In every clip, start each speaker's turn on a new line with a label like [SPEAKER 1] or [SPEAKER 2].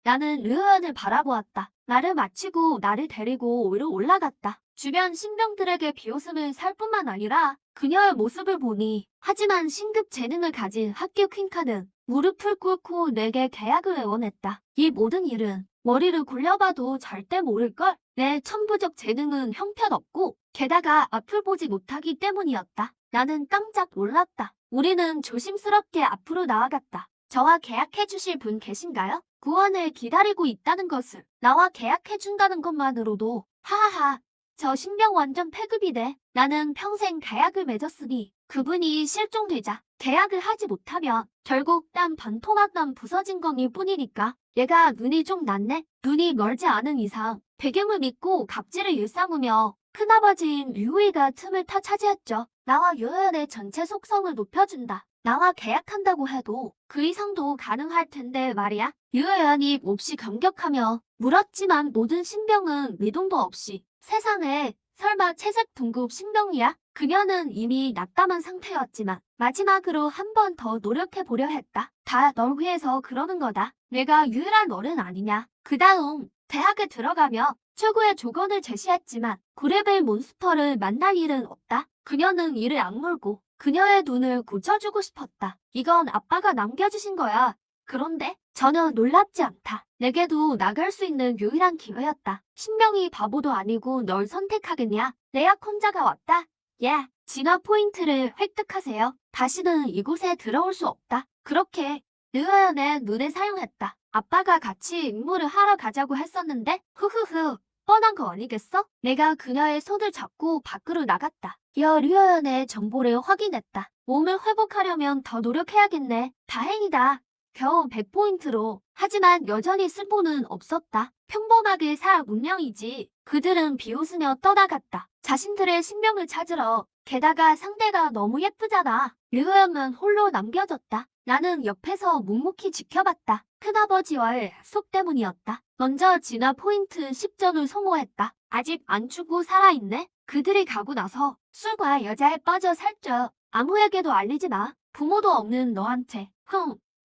[SPEAKER 1] 나는 류호연을 바라보았다. 말을 마치고 나를 데리고 위로 올라갔다. 주변 신병들에게 비웃음을 살 뿐만 아니라 그녀의 모습을 보니 하지만 신급 재능을 가진 학교 퀸카는 무릎을 꿇고 내게 계약을 애원했다. 이 모든 일은 머리를 굴려봐도 절대 모를걸. 내 천부적 재능은 형편없고 게다가 앞을 보지 못하기 때문이었다. 나는 깜짝 놀랐다. 우리는 조심스럽게 앞으로 나아갔다. 저와 계약해 주실 분 계신가요? 구원을 기다리고 있다는 것을 나와 계약해 준다는 것만으로도 하하하. 저 신병 완전 패급이네. 나는 평생 계약을 맺었으니 그분이 실종되자 계약을 하지 못하면 결국 딴 반토막난 부서진 건일 뿐이니까. 얘가 눈이 좀 낮네. 눈이 멀지 않은 이상 배경을 믿고 갑질을 일삼으며 큰아버지인 류우이가 틈을 타 차지했죠. 나와 유연의 전체 속성을 높여준다. 나와 계약한다고 해도 그 이상도 가능할 텐데 말이야. 유연이 몹시 감격하며 물었지만 모든 신병은 미동도 없이 세상에 설마 채색 등급 신병이야? 그녀는 이미 낙담한 상태였지만 마지막으로 한 번 더 노력해보려 했다. 다 널 위해서 그러는 거다. 내가 유일한 어른 아니냐. 그 다음 대학에 들어가며 최고의 조건을 제시했지만 9레벨 몬스터를 만날 일은 없다. 그녀는 이를 악물고 그녀의 눈을 고쳐주고 싶었다. 이건 아빠가 남겨주신 거야. 그런데 전혀 놀랍지 않다. 내게도 나갈 수 있는 유일한 기회였다. 신명이 바보도 아니고 널 선택하겠냐? 내약 혼자가 왔다. 예, 진화 포인트를 획득하세요. 다시는 이곳에 들어올 수 없다. 그렇게 르어연의 눈에 사용했다. 아빠가 같이 임무를 하러 가자고 했었는데 흐흐흐 뻔한 거 아니겠어? 내가 그녀의 손을 잡고 밖으로 나갔다. 류어연의 정보를 확인했다. 몸을 회복하려면 더 노력해야겠네. 다행이다. 겨우 100포인트로. 하지만 여전히 쓸모는 없었다. 평범하게 살 운명이지. 그들은 비웃으며 떠나갔다. 자신들의 신명을 찾으러. 게다가 상대가 너무 예쁘잖아. 류어연은 홀로 남겨졌다. 나는 옆에서 묵묵히 지켜봤다. 큰아버지와의 약속 때문이었다. 먼저 진화 포인트 10점을 소모했다. 아직 안 주고 살아있네. 그들이 가고 나서 술과 여자에 빠져 살쪄. 아무에게도 알리지 마. 부모도 없는 너한테.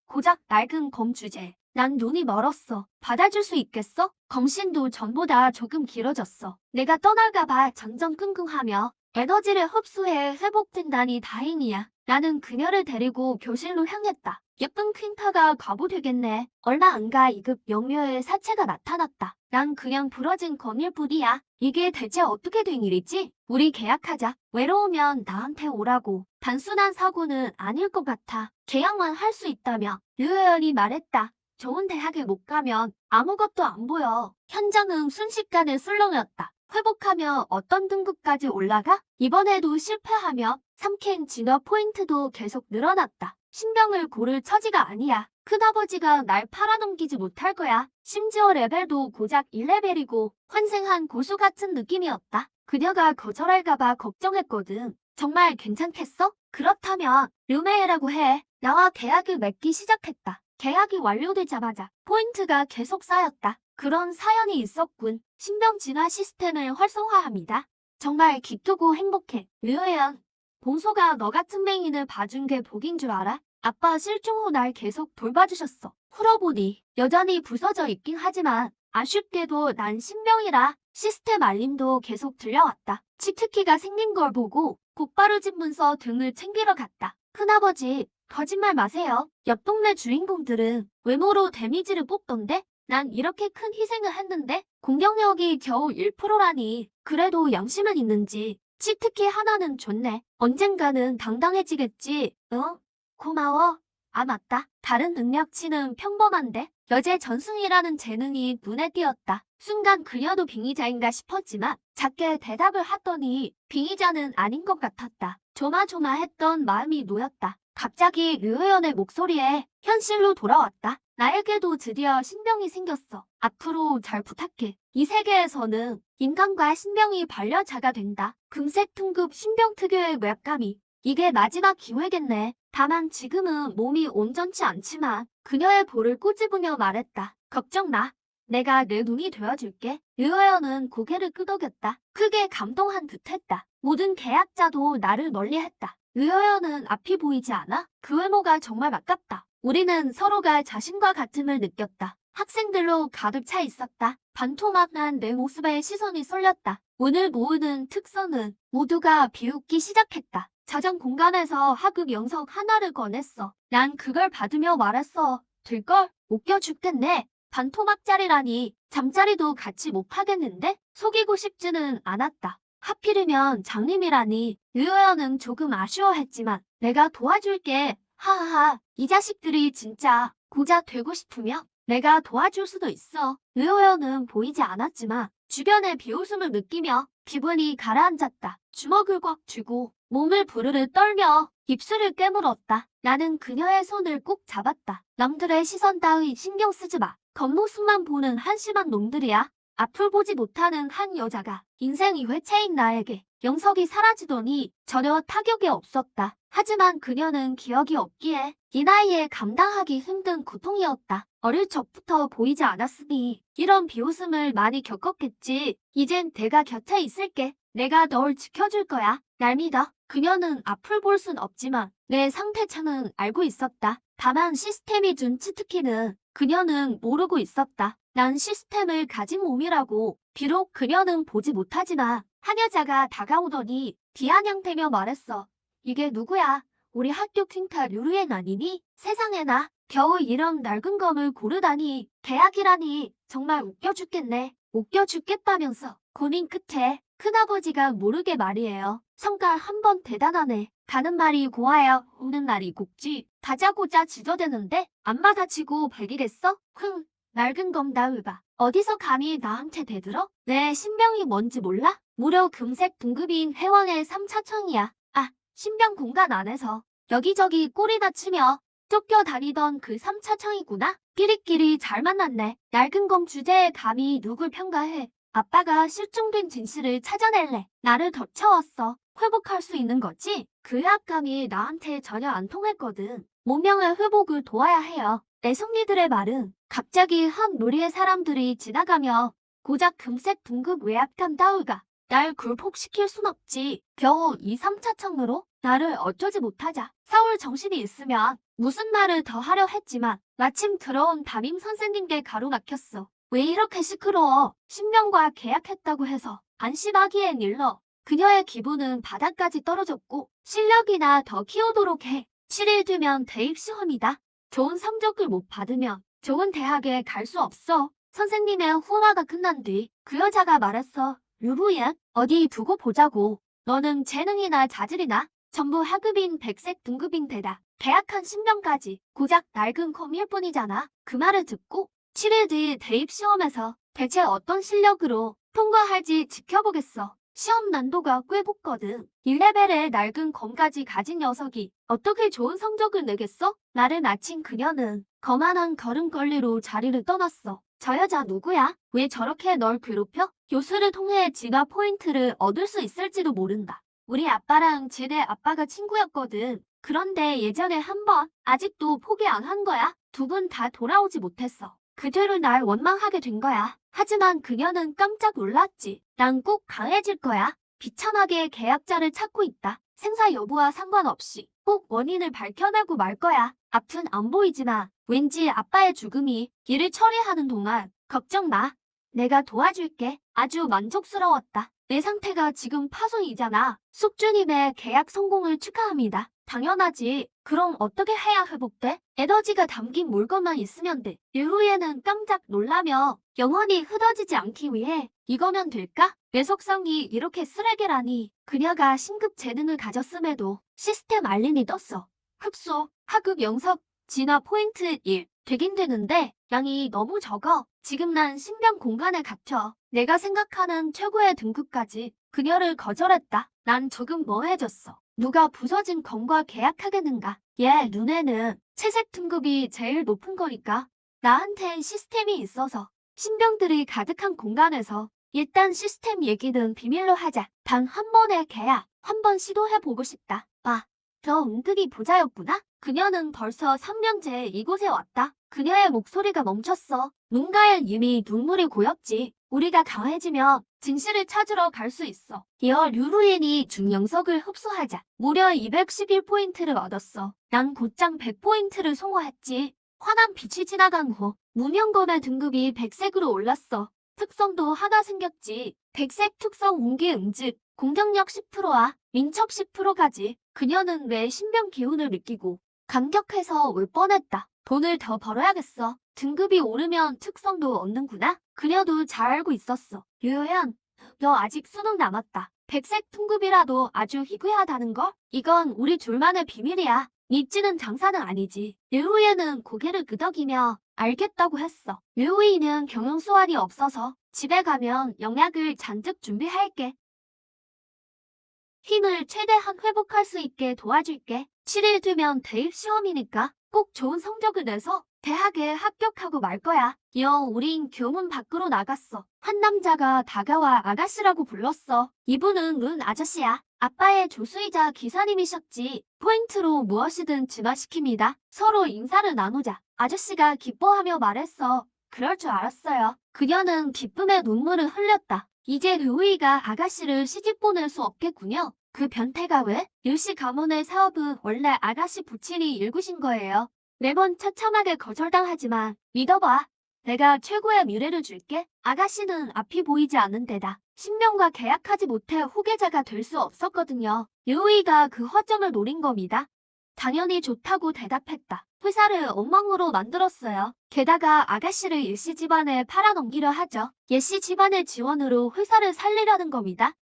[SPEAKER 1] 고작 낡은 검 주제. 난 눈이 멀었어. 받아줄 수 있겠어? 검신도 전보다 조금 길어졌어. 내가 떠날까봐 전전긍긍하며 에너지를 흡수해 회복된다니 다행이야. 나는 그녀를 데리고 교실로 향했다. 예쁜 퀸타가 과부 되겠네. 얼마 안 가 2급 영묘의 사체가 나타났다. 난 그냥 부러진 검일 뿐이야. 이게 대체 어떻게 된 일이지? 우리 계약하자. 외로우면 나한테 오라고. 단순한 사고는 아닐 것 같아. 계약만 할 수 있다며. 류여연이 말했다. 좋은 대학에 못 가면 아무것도 안 보여. 현장은 순식간에 술렁였다. 회복하며 어떤 등급까지 올라가? 이번에도 실패하며 3캔 진화 포인트도 계속 늘어났다. 신병을 고를 처지가 아니야. 큰아버지가 날 팔아넘기지 못할 거야. 심지어 레벨도 고작 1레벨이고 환생한 고수 같은 느낌이었다. 그녀가 거절할까봐 걱정했거든. 정말 괜찮겠어? 그렇다면 류메이라고 해. 나와 계약을 맺기 시작했다. 계약이 완료되자마자 포인트가 계속 쌓였다. 그런 사연이 있었군. 신병 진화 시스템을 활성화합니다. 정말 기쁘고 행복해. 류혜연, 봉소가 너 같은 맹인을 봐준 게 복인 줄 알아? 아빠 실종 후 날 계속 돌봐주셨어. 풀어보니 여전히 부서져 있긴 하지만 아쉽게도 난 신병이라 시스템 알림도 계속 들려왔다. 치트키가 생긴 걸 보고 곧바로 집 문서 등을 챙기러 갔다. 큰아버지, 거짓말 마세요. 옆 동네 주인공들은 외모로 데미지를 뽑던데? 난 이렇게 큰 희생을 했는데 공격력이 겨우 1%라니. 그래도 양심은 있는지 치트키 하나는 좋네. 언젠가는 당당해지겠지. 응? 고마워. 아 맞다. 다른 능력치는 평범한데 여제 전승이라는 재능이 눈에 띄었다. 순간 그녀도 빙의자인가 싶었지만 작게 대답을 하더니 빙의자는 아닌 것 같았다. 조마조마했던 마음이 놓였다. 갑자기 류혜연의 목소리에 현실로 돌아왔다. 나에게도 드디어 신병이 생겼어. 앞으로 잘 부탁해. 이 세계에서는 인간과 신병이 반려자가 된다. 금색 등급 신병 특유의 외압감이. 이게 마지막 기회겠네. 다만 지금은 몸이 온전치 않지만 그녀의 볼을 꼬집으며 말했다. 걱정 마. 내가 내 눈이 되어줄게. 류혜연은 고개를 끄덕였다. 크게 감동한 듯했다. 모든 계약자도 나를 멀리했다. 류혜연은 앞이 보이지 않아? 그 외모가 정말 아깝다. 우리는 서로가 자신과 같음을 느꼈다. 학생들로 가득 차 있었다. 반토막난 내 모습에 시선이 쏠렸다. 오늘 모으는 특선은 모두가 비웃기 시작했다. 자정 공간에서 하급 영석 하나를 꺼냈어. 난 그걸 받으며 말했어. 될걸? 웃겨 죽겠네. 반토막짜리라니 잠자리도 같이 못하겠는데? 속이고 싶지는 않았다. 하필이면 장님이라니. 류호연은 조금 아쉬워했지만 내가 도와줄게. 하하하. 이 자식들이 진짜 고자 되고 싶으면 내가 도와줄 수도 있어. 류호연은 보이지 않았지만 주변의 비웃음을 느끼며 기분이 가라앉았다. 주먹을 꽉 쥐고 몸을 부르르 떨며 입술을 깨물었다. 나는 그녀의 손을 꼭 잡았다. 남들의 시선 따위 신경 쓰지 마. 겉모습만 보는 한심한 놈들이야. 앞을 보지 못하는 한 여자가 인생 2회차인 나에게 영석이 사라지더니 전혀 타격이 없었다. 하지만 그녀는 기억이 없기에 이 나이에 감당하기 힘든 고통이었다. 어릴 적부터 보이지 않았으니 이런 비웃음을 많이 겪었겠지. 이젠 내가 곁에 있을게. 내가 널 지켜줄 거야. 날 믿어. 그녀는 앞을 볼 순 없지만 내 상태차는 알고 있었다. 다만 시스템이 준 치트키는 그녀는 모르고 있었다. 난 시스템을 가진 몸이라고. 비록 그녀는 보지 못하지만 한 여자가 다가오더니 비아냥대며 말했어. 이게 누구야? 우리 학교 퀸타 류루엔 아니니? 세상에나 겨우 이런 낡은 검을 고르다니. 계약이라니. 정말 웃겨 죽겠네. 웃겨 죽겠다면서 고민 끝에 큰아버지가 모르게 말이에요. 성깔 한 번 대단하네. 가는 말이 고와야 오는 날이 곱지. 다자고자 지저대는데 안 받아치고 백이랬어? 낡은 검 나으봐. 어디서 감히 나한테 대들어? 내 신병이 뭔지 몰라? 무려 금색 등급인 회원의 3차청이야. 아, 신병 공간 안에서 여기저기 꼬리나 치며 쫓겨다니던 그 3차청이구나. 끼리끼리 잘 만났네. 낡은 검 주제에 감히 누굴 평가해. 아빠가 실종된 진실을 찾아낼래. 나를 더 채웠어. 회복할 수 있는 거지? 그 약감이 나한테 전혀 안 통했거든. 문명의 회복을 도와야 해요. 내 승리들의 말은 갑자기 한 무리의 사람들이 지나가며 고작 금색 등급 외압감 따위가 날 굴복시킬 순 없지. 겨우 이 3차청으로 나를 어쩌지 못하자. 싸울 정신이 있으면 무슨 말을 더 하려 했지만 마침 들어온 담임 선생님께 가로막혔어. 왜 이렇게 시끄러워? 신명과 계약했다고 해서 안심하기엔 일러. 그녀의 기분은 바닥까지 떨어졌고 실력이나 더 키우도록 해. 7일 뒤면 대입 시험이다. 좋은 성적을 못 받으면 좋은 대학에 갈 수 없어. 선생님의 후화가 끝난 뒤 그 여자가 말했어. 류부연, 어디 두고 보자고. 너는 재능이나 자질이나 전부 하급인 백색 등급인 데다 계약한 신명까지 고작 낡은 컴일 뿐이잖아. 그 말을 듣고 7일 뒤 대입 시험에서 대체 어떤 실력으로 통과할지 지켜보겠어. 시험 난도가 꽤 높거든. 1레벨의 낡은 검까지 가진 녀석이 어떻게 좋은 성적을 내겠어? 나를 마친 그녀는 거만한 걸음걸이로 자리를 떠났어. 저 여자 누구야? 왜 저렇게 널 괴롭혀? 교수를 통해 진화 포인트를 얻을 수 있을지도 모른다. 우리 아빠랑 쟤네 아빠가 친구였거든. 그런데 예전에 한 번 아직도 포기 안 한 거야. 두 분 다 돌아오지 못했어. 그 뒤로 날 원망하게 된 거야. 하지만 그녀는 깜짝 놀랐지. 난 꼭 강해질 거야. 비참하게 계약자를 찾고 있다. 생사 여부와 상관없이 꼭 원인을 밝혀내고 말 거야. 앞은 안 보이지만 왠지 아빠의 죽음이 일을 처리하는 동안 걱정 마. 내가 도와줄게. 아주 만족스러웠다. 내 상태가 지금 파손이잖아. 숙주님의 계약 성공을 축하합니다. 당연하지. 그럼 어떻게 해야 회복돼? 에너지가 담긴 물건만 있으면 돼. 이후에는 깜짝 놀라며 영원히 흐려지지 않기 위해 이거면 될까? 뇌속성이 이렇게 쓰레기라니. 그녀가 신급 재능을 가졌음에도 시스템 알림이 떴어. 흡수, 하급 영석, 진화 포인트 1. 되긴 되는데 양이 너무 적어. 지금 난 신병 공간에 갇혀. 내가 생각하는 최고의 등급까지 그녀를 거절했다. 난 조금 멍해졌어. 누가 부서진 검과 계약하겠는가? 얘 눈에는 채색 등급이 제일 높은 거니까. 나한텐 시스템이 있어서. 신병들이 가득한 공간에서 일단 시스템 얘기는 비밀로 하자. 단 한 번의 계약, 한 번 시도해보고 싶다. 아, 저 은근히 부자였구나. 그녀는 벌써 3년째 이곳에 왔다. 그녀의 목소리가 멈췄어. 눈가엔 이미 눈물이 고였지. 우리가 강해지면 진실을 찾으러 갈 수 있어. 이어 류루엔이 중영석을 흡수하자. 무려 211포인트를 얻었어. 난 곧장 100포인트를 송화했지. 환한 빛이 지나간 후 문현검의 등급이 백색으로 올랐어. 특성도 하나 생겼지. 백색 특성 운기 즉 공격력 10%와 민첩 10%까지. 그녀는 내 신병 기운을 느끼고 감격해서 울 뻔했다. 돈을 더 벌어야겠어. 등급이 오르면 특성도 얻는구나. 그녀도 잘 알고 있었어. 류현, 너 아직 수능 남았다. 백색 등급이라도 아주 희귀하다는 걸? 이건 우리 둘만의 비밀이야. 믿지는 장사는 아니지. 류우이는 고개를 끄덕이며 알겠다고 했어. 류우이는 경영 수완이 없어서 집에 가면 영약을 잔뜩 준비할게. 힘을 최대한 회복할 수 있게 도와줄게. 7일 뒤면 대입 시험이니까 꼭 좋은 성적을 내서 대학에 합격하고 말 거야. 이어 우린 교문 밖으로 나갔어. 한 남자가 다가와 아가씨라고 불렀어. 이분은 은 아저씨야. 아빠의 조수이자 기사님이셨지. 포인트로 무엇이든 지마시킵니다. 서로 인사를 나누자. 아저씨가 기뻐하며 말했어. 그럴 줄 알았어요. 그녀는 기쁨의 눈물을 흘렸다. 이제 류우이가 아가씨를 시집 보낼 수 없겠군요. 그 변태가 왜? 류씨 가문의 사업은 원래 아가씨 부친이 일구신 거예요. 매번 처참하게 거절당하지만 믿어봐. 내가 최고의 미래를 줄게. 아가씨는 앞이 보이지 않는 데다 신병과 계약하지 못해 후계자가 될 수 없었거든요. 류우이가 그 허점을 노린 겁니다. 당연히 좋다고 대답했다. 회사를 엉망으로 만들었어요. 게다가 아가씨를 예씨 집안에 팔아넘기려 하죠. 예씨 집안의 지원으로 회사를 살리려는 겁니다.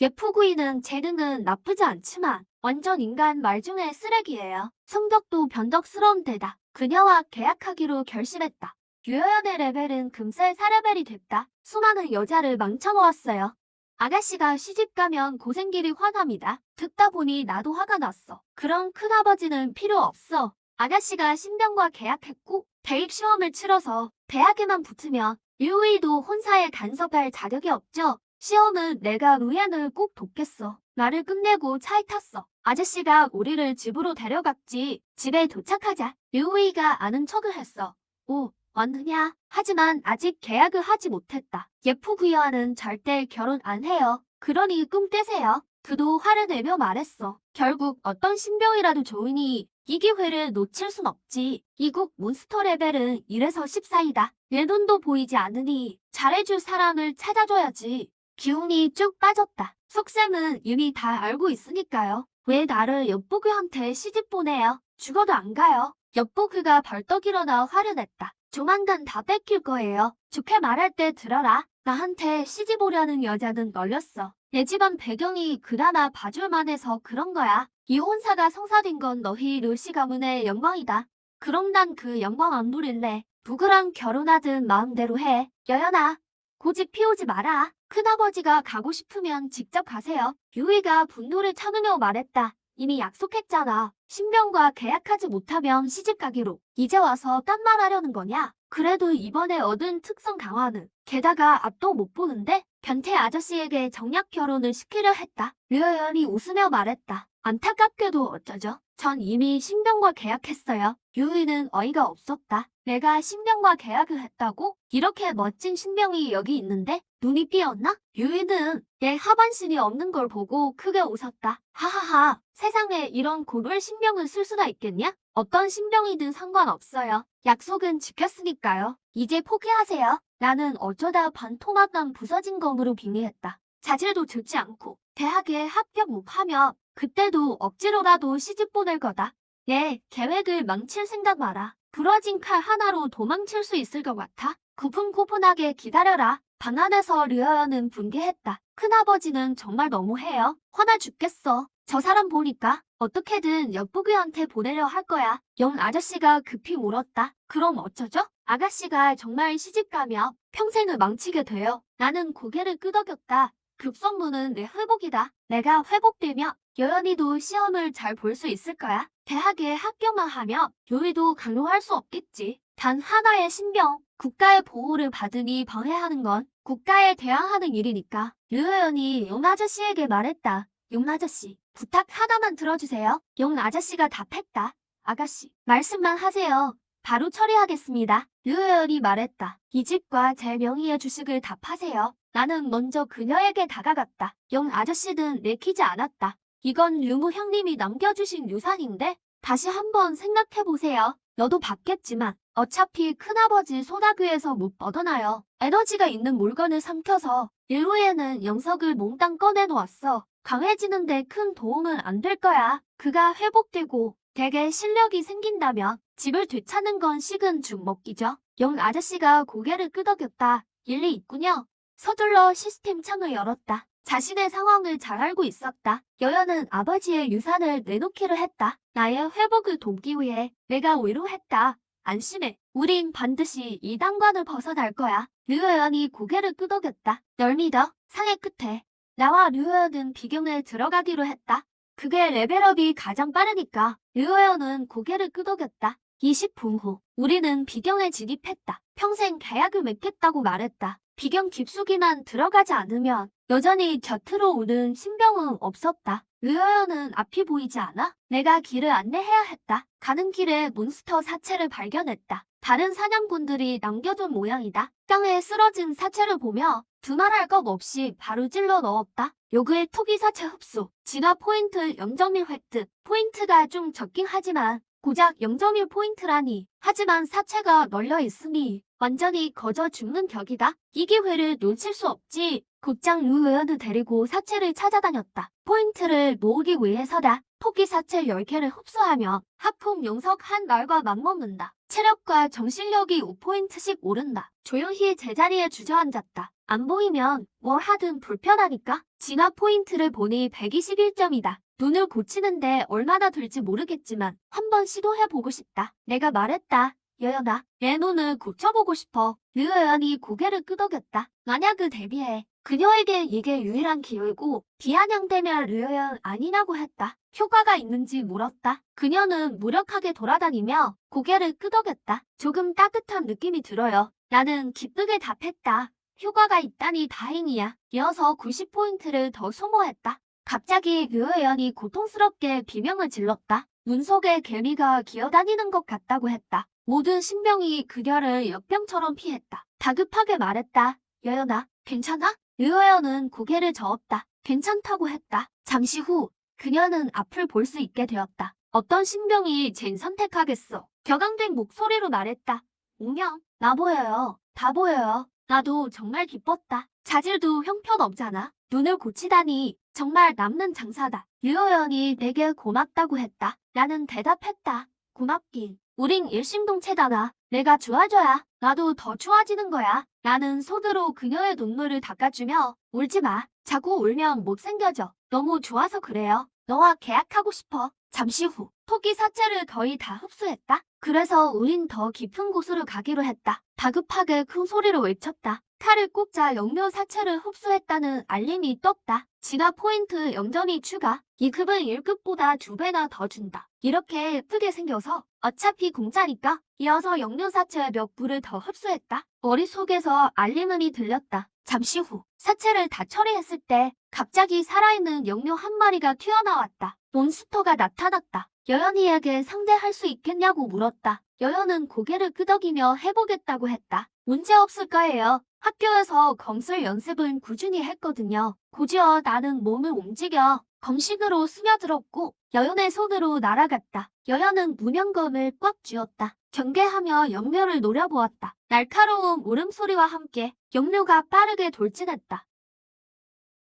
[SPEAKER 1] 예쁘구이는 재능은 나쁘지 않지만 완전 인간 말 중에 쓰레기예요. 성격도 변덕스러운 데다 그녀와 계약하기로 결심했다. 유효연의 레벨은 금세 4레벨이 됐다. 수많은 여자를 망쳐놓았어요. 아가씨가 시집가면 고생길이 화납니다. 듣다 보니 나도 화가 났어. 그런 큰아버지는 필요 없어. 아가씨가 신병과 계약했고 대입 시험을 치러서 대학에만 붙으면 류우이도 혼사에 간섭할 자격이 없죠. 시험은 내가 루엔을 꼭 돕겠어. 말을 끝내고 차에 탔어. 아저씨가 우리를 집으로 데려갔지. 집에 도착하자 류우이가 아는 척을 했어. 오, 왔느냐? 하지만 아직 계약을 하지 못했다. 예쁘구이와는 절대 결혼 안 해요. 그러니 꿈 떼세요. 그도 화를 내며 말했어. 결국 어떤 신병이라도 좋으니 이 기회를 놓칠 순 없지. 이국 몬스터 레벨은 1에서 14이다. 내 눈도 보이지 않으니 잘해줄 사람을 찾아줘야지. 기운이 쭉 빠졌다. 속셈은 이미 다 알고 있으니까요. 왜 나를 엿보그한테 시집 보내요? 죽어도 안 가요. 엿보그가 벌떡 일어나 화를 냈다. 조만간 다 뺏길 거예요. 좋게 말할 때 들어라. 나한테 시집 오려는 여자는 널렸어. 내 집안 배경이 그나마 봐줄만해서 그런 거야. 이 혼사가 성사된 건 너희 류씨 가문의 영광이다. 그럼 난 그 영광 안 누릴래. 누구랑 결혼하든 마음대로 해. 여연아, 고집 피우지 마라. 큰아버지가 가고 싶으면 직접 가세요. 유이가 분노를 참으며 말했다. 이미 약속했잖아. 신병과 계약하지 못하면 시집 가기로. 이제 와서 딴 말 하려는 거냐? 그래도 이번에 얻은 특성 강화는 게다가 앞도 못 보는데 변태 아저씨에게 정략 결혼을 시키려 했다. 류여연이 웃으며 말했다. 안타깝게도 어쩌죠? 전 이미 신병과 계약했어요. 유이는 어이가 없었다. 내가 신병과 계약을 했다고? 이렇게 멋진 신병이 여기 있는데 눈이 삐었나? 유이는 내 하반신이 없는 걸 보고 크게 웃었다. 하하하, 세상에 이런 고졸 신병을 쓸 수나 있겠냐? 어떤 신병이든 상관없어요. 약속은 지켰으니까요. 이제 포기하세요. 나는 어쩌다 반토막난 부서진 검으로 빙의했다. 자질도 좋지 않고 대학에 합격 못하면 그때도 억지로라도 시집 보낼 거다. 내 계획을 망칠 생각 마라. 부러진 칼 하나로 도망칠 수 있을 것 같아. 고분고분하게 기다려라. 방 안에서 류여연은 분개했다. 큰아버지는 정말 너무해요. 화나 죽겠어. 저 사람 보니까 어떻게든 엿보기한테 보내려 할 거야. 영 아저씨가 급히 물었다. 그럼 어쩌죠? 아가씨가 정말 시집가며 평생을 망치게 돼요. 나는 고개를 끄덕였다. 급선무는 내 회복이다. 내가 회복되면 여연이도 시험을 잘 볼 수 있을 거야. 대학에 합격만 하면 요리도 강요할 수 없겠지. 단 하나의 신병, 국가의 보호를 받으니 방해하는 건 국가에 대항하는 일이니까. 류여연이 용 아저씨에게 말했다. 용 아저씨, 부탁 하나만 들어주세요. 용 아저씨가 답했다. 아가씨, 말씀만 하세요. 바로 처리하겠습니다. 류여연이 말했다. 이 집과 제 명의의 주식을 다 파세요. 나는 먼저 그녀에게 다가갔다. 용 아저씨는 내키지 않았다. 이건 류무 형님이 남겨주신 유산인데 다시 한번 생각해보세요. 너도 받겠지만 어차피 큰아버지 소나귀에서 못 뻗어나요. 에너지가 있는 물건을 삼켜서 일후에는 영석을 몽땅 꺼내놓았어. 강해지는데 큰 도움은 안 될 거야. 그가 회복되고 되게 실력이 생긴다면 집을 되찾는 건 식은 죽 먹기죠. 영 아저씨가 고개를 끄덕였다. 일리 있군요. 서둘러 시스템 창을 열었다. 자신의 상황을 잘 알고 있었다. 여연은 아버지의 유산을 내놓기로 했다. 나의 회복을 돕기 위해 내가 위로했다. 안심해. 우린 반드시 이 난관을 벗어날 거야. 류여연이 고개를 끄덕였다. 널 믿어. 상의 끝에 나와 류여연은 비경에 들어가기로 했다. 그게 레벨업이 가장 빠르니까. 류여연은 고개를 끄덕였다. 20분 후 우리는 비경에 진입했다. 평생 계약을 맺겠다고 말했다. 비경 깊숙이만 들어가지 않으면 여전히 곁으로 오는 신병은 없었다. 류여연은 앞이 보이지 않아? 내가 길을 안내해야 했다. 가는 길에 몬스터 사체를 발견했다. 다른 사냥꾼들이 남겨둔 모양이다. 땅에 쓰러진 사체를 보며 두말할 것 없이 바로 찔러 넣었다. 요그의 토기 사체 흡수, 진화 포인트 0.1 획득. 포인트가 좀 적긴 하지만 고작 0.1 포인트라니. 하지만 사체가 널려 있으니 완전히 거저 죽는 격이다. 이 기회를 놓칠 수 없지. 곧장 류여연을 데리고 사체를 찾아다녔다. 포인트를 모으기 위해서다. 토끼 사체 10개를 흡수하며 하품 영석 한 날과 맞먹는다. 체력과 정신력이 5포인트씩 오른다. 조용히 제자리에 주저앉았다. 안 보이면 뭘 하든 불편하니까. 진화 포인트를 보니 121점이다. 눈을 고치는데 얼마나 들지 모르겠지만 한번 시도해보고 싶다. 내가 말했다. 여연아, 내 눈을 고쳐보고 싶어. 류여연이 고개를 끄덕였다. 만약을 대비해. 그녀에게 이게 유일한 기회고 비아냥대면 류여연 아니라고 했다. 효과가 있는지 물었다. 그녀는 무력하게 돌아다니며 고개를 끄덕였다. 조금 따뜻한 느낌이 들어요. 나는 기쁘게 답했다. 효과가 있다니 다행이야. 이어서 90포인트를 더 소모했다. 갑자기 류여연이 고통스럽게 비명을 질렀다. 눈 속에 개미가 기어다니는 것 같다고 했다. 모든 신병이 그녀를 역병처럼 피했다. 다급하게 말했다. 여연아, 괜찮아? 류여연은 고개를 저었다. 괜찮다고 했다. 잠시 후 그녀는 앞을 볼 수 있게 되었다. 어떤 신병이 쟨 선택하겠어. 격앙된 목소리로 말했다. 운명, 나 보여요. 다 보여요. 나도 정말 기뻤다. 자질도 형편없잖아. 눈을 고치다니 정말 남는 장사다. 류여연이 내게 고맙다고 했다. 나는 대답했다. 고맙긴. 우린 일심동체잖아. 내가 좋아져야 나도 더 좋아지는 거야. 나는 손으로 그녀의 눈물을 닦아주며 울지 마. 자꾸 울면 못생겨져. 너무 좋아서 그래요. 너와 계약하고 싶어. 잠시 후 토끼 사체를 거의 다 흡수했다. 그래서 우린 더 깊은 곳으로 가기로 했다. 다급하게 큰 소리로 외쳤다. 칼을 꽂자 영묘 사체를 흡수했다는 알림이 떴다. 진화 포인트 0점이 추가. 이 급은 1급보다 2배나 더 준다. 이렇게 예쁘게 생겨서 어차피 공짜니까. 이어서 영묘 사체의 몇 부를 더 흡수했다. 머릿속에서 알림음이 들렸다. 잠시 후 사체를 다 처리했을 때 갑자기 살아있는 영묘 한 마리가 튀어나왔다. 몬스터가 나타났다. 여연이에게 상대할 수 있겠냐고 물었다. 여연은 고개를 끄덕이며 해보겠다고 했다. 문제없을 거예요. 학교에서 검술 연습은 꾸준히 했거든요. 곧이어 나는 몸을 움직여 검신으로 스며들었고 여연의 손으로 날아갔다. 여연은 무명검을 꽉 쥐었다. 경계하며 영묘를 노려보았다. 날카로운 울음소리와 함께 영묘가 빠르게 돌진했다.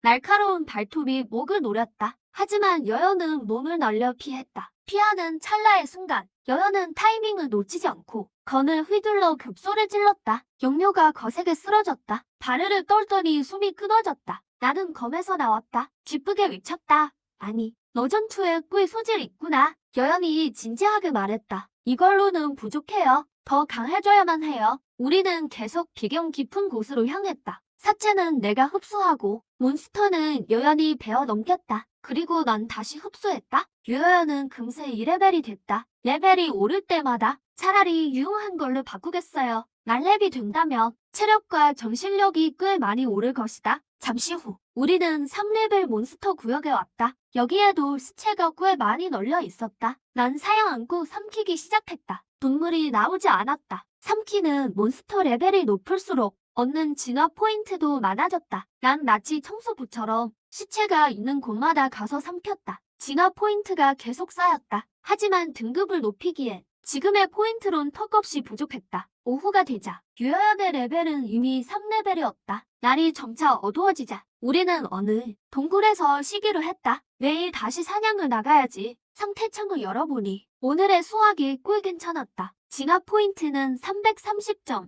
[SPEAKER 1] 날카로운 발톱이 목을 노렸다. 하지만 여연은 몸을 날려 피했다. 피하는 찰나의 순간 여연은 타이밍을 놓치지 않고 건을 휘둘러 급소를 찔렀다. 영묘가 거세게 쓰러졌다. 바르르 떨더니 숨이 끊어졌다. 나는 검에서 나왔다. 기쁘게 외쳤다. 아니, 너 전투에 꽤 소질 있구나. 여연이 진지하게 말했다. 이걸로는 부족해요. 더 강해져야만 해요. 우리는 계속 비경 깊은 곳으로 향했다. 사체는 내가 흡수하고 몬스터는 여연이 베어 넘겼다. 그리고 난 다시 흡수했다. 유여연은 금세 2레벨이 됐다. 레벨이 오를 때마다 차라리 유용한 걸로 바꾸겠어요. 만렙이 된다면 체력과 정신력이 꽤 많이 오를 것이다. 잠시 후 우리는 3레벨 몬스터 구역에 왔다. 여기에도 시체가 꽤 많이 널려 있었다. 난 사양 안고 삼키기 시작했다. 눈물이 나오지 않았다. 삼키는 몬스터 레벨이 높을수록 얻는 진화 포인트도 많아졌다. 난 마치 청소부처럼 시체가 있는 곳마다 가서 삼켰다. 진화 포인트가 계속 쌓였다. 하지만 등급을 높이기엔 지금의 포인트론 턱없이 부족했다. 오후가 되자 유효연의 레벨은 이미 3레벨이었다. 날이 점차 어두워지자 우리는 어느 동굴에서 쉬기로 했다. 내일 다시 사냥을 나가야지. 상태창을 열어보니 오늘의 수확이 꽤 괜찮았다. 진압 포인트는 330점.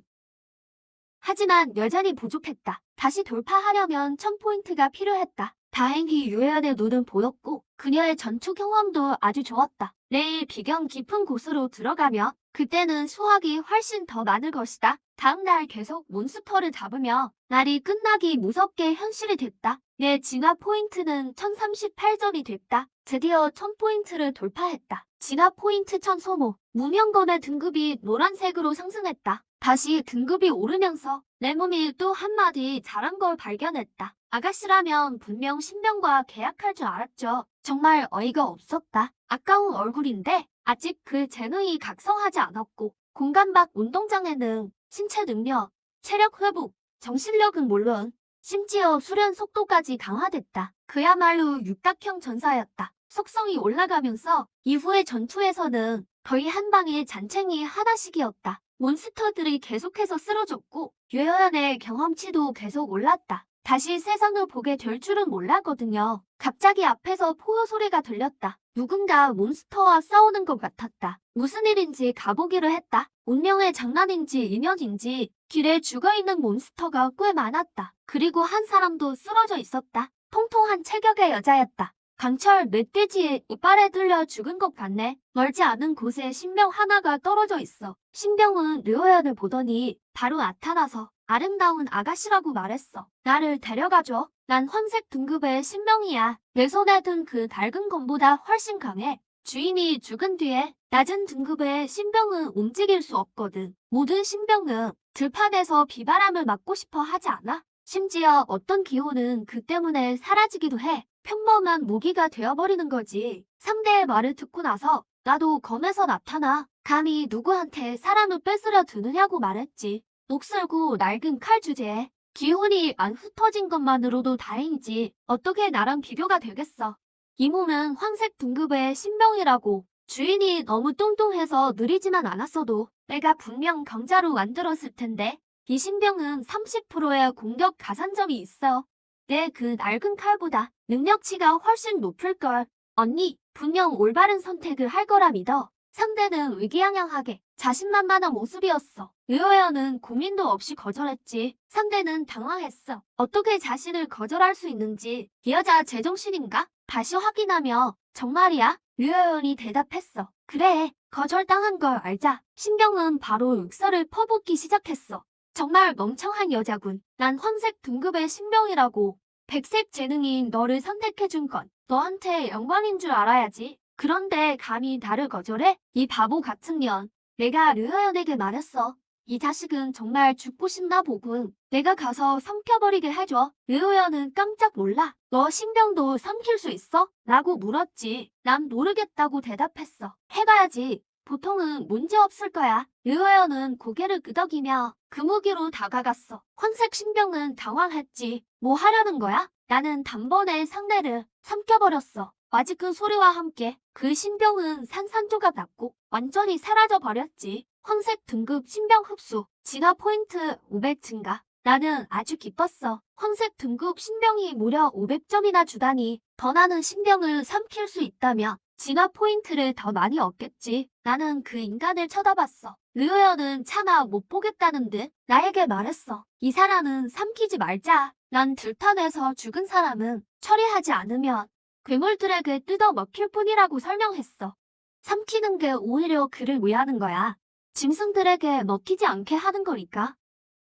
[SPEAKER 1] 하지만 여전히 부족했다. 다시 돌파하려면 1000포인트가 필요했다. 다행히 유혜연의 눈은 보였고 그녀의 전투 경험도 아주 좋았다. 내일 비경 깊은 곳으로 들어가며 그때는 수확이 훨씬 더 많을 것이다. 다음날 계속 몬스터를 잡으며 날이 끝나기 무섭게 현실이 됐다. 내 진화 포인트는 1038점이 됐다. 드디어 1000포인트를 돌파했다. 진화 포인트 1000 소모. 무명검의 등급이 노란색으로 상승했다. 다시 등급이 오르면서 내 몸이 또 한마디 자란 걸 발견했다. 아가씨라면 분명 신병과 계약할 줄 알았죠. 정말 어이가 없었다. 아까운 얼굴인데 아직 그 재능이 각성하지 않았고 공간 밖 운동장에는 신체 능력, 체력 회복, 정신력은 물론 심지어 수련 속도까지 강화됐다. 그야말로 육각형 전사였다. 속성이 올라가면서 이후의 전투에서는 거의 한 방에 잔챙이 하나씩이었다. 몬스터들이 계속해서 쓰러졌고 유효연의 경험치도 계속 올랐다. 다시 세상을 보게 될 줄은 몰랐거든요. 갑자기 앞에서 포효 소리가 들렸다. 누군가 몬스터와 싸우는 것 같았다. 무슨 일인지 가보기로 했다. 운명의 장난인지 인연인지 길에 죽어있는 몬스터가 꽤 많았다. 그리고 한 사람도 쓰러져 있었다. 통통한 체격의 여자였다. 강철 멧돼지의 이빨에 뚫려 죽은 것 같네. 멀지 않은 곳에 신병 하나가 떨어져 있어. 신병은 류호연을 보더니 바로 나타나서 아름다운 아가씨라고 말했어. 나를 데려가줘. 난 황색 등급의 신병이야. 내 손에 든 그 낡은 검보다 훨씬 강해. 주인이 죽은 뒤에 낮은 등급의 신병은 움직일 수 없거든. 모든 신병은 들판에서 비바람을 맞고 싶어 하지 않아. 심지어 어떤 기호는 그 때문에 사라지기도 해. 평범한 무기가 되어버리는 거지. 상대의 말을 듣고 나서 나도 검에서 나타나. 감히 누구한테 사람을 뺏으려 드느냐고 말했지. 녹슬고 낡은 칼 주제에 기운이 안 흩어진 것만으로도 다행이지. 어떻게 나랑 비교가 되겠어. 이 몸은 황색 등급의 신병이라고. 주인이 너무 뚱뚱해서 느리지만 않았어도 내가 분명 강자로 만들었을 텐데. 이 신병은 30%의 공격 가산점이 있어. 내 그 낡은 칼보다 능력치가 훨씬 높을걸. 언니, 분명 올바른 선택을 할 거라 믿어. 상대는 의기양양하게 자신만만한 모습이었어. 류호연은 고민도 없이 거절했지. 상대는 당황했어. 어떻게 자신을 거절할 수 있는지. 이 여자 제정신인가? 다시 확인하며 정말이야? 류호연이 대답했어. 그래, 거절당한 걸 알자. 신병은 바로 육설을 퍼붓기 시작했어. 정말 멍청한 여자군. 난 황색 등급의 신병이라고. 백색 재능인 너를 선택해준 건 너한테 영광인 줄 알아야지. 그런데 감히 나를 거절해? 이 바보 같은 년. 내가 류하연에게 말했어. 이 자식은 정말 죽고 싶나 보군. 내가 가서 삼켜버리게 해줘. 류하연은 깜짝 놀라. 너 신병도 삼킬 수 있어? 라고 물었지. 난 모르겠다고 대답했어. 해봐야지. 보통은 문제없을 거야. 류하연은 고개를 끄덕이며 그 무기로 다가갔어. 황색 신병은 당황했지. 뭐 하려는 거야? 나는 단번에 상대를 삼켜버렸어. 와지큰 소리와 함께 그 신병은 산산조각 났고 완전히 사라져버렸지. 황색 등급 신병 흡수, 진화 포인트 500 증가. 나는 아주 기뻤어. 황색 등급 신병이 무려 500점이나 주다니. 더 많은 신병을 삼킬 수 있다며 진화 포인트를 더 많이 얻겠지. 나는 그 인간을 쳐다봤어. 류호연은 차마 못 보겠다는 듯 나에게 말했어. 이 사람은 삼키지 말자. 난 들판에서 죽은 사람은 처리하지 않으면 괴물들에게 뜯어 먹힐 뿐이라고 설명했어. 삼키는 게 오히려 그를 위하는 거야. 짐승들에게 먹히지 않게 하는 거니까.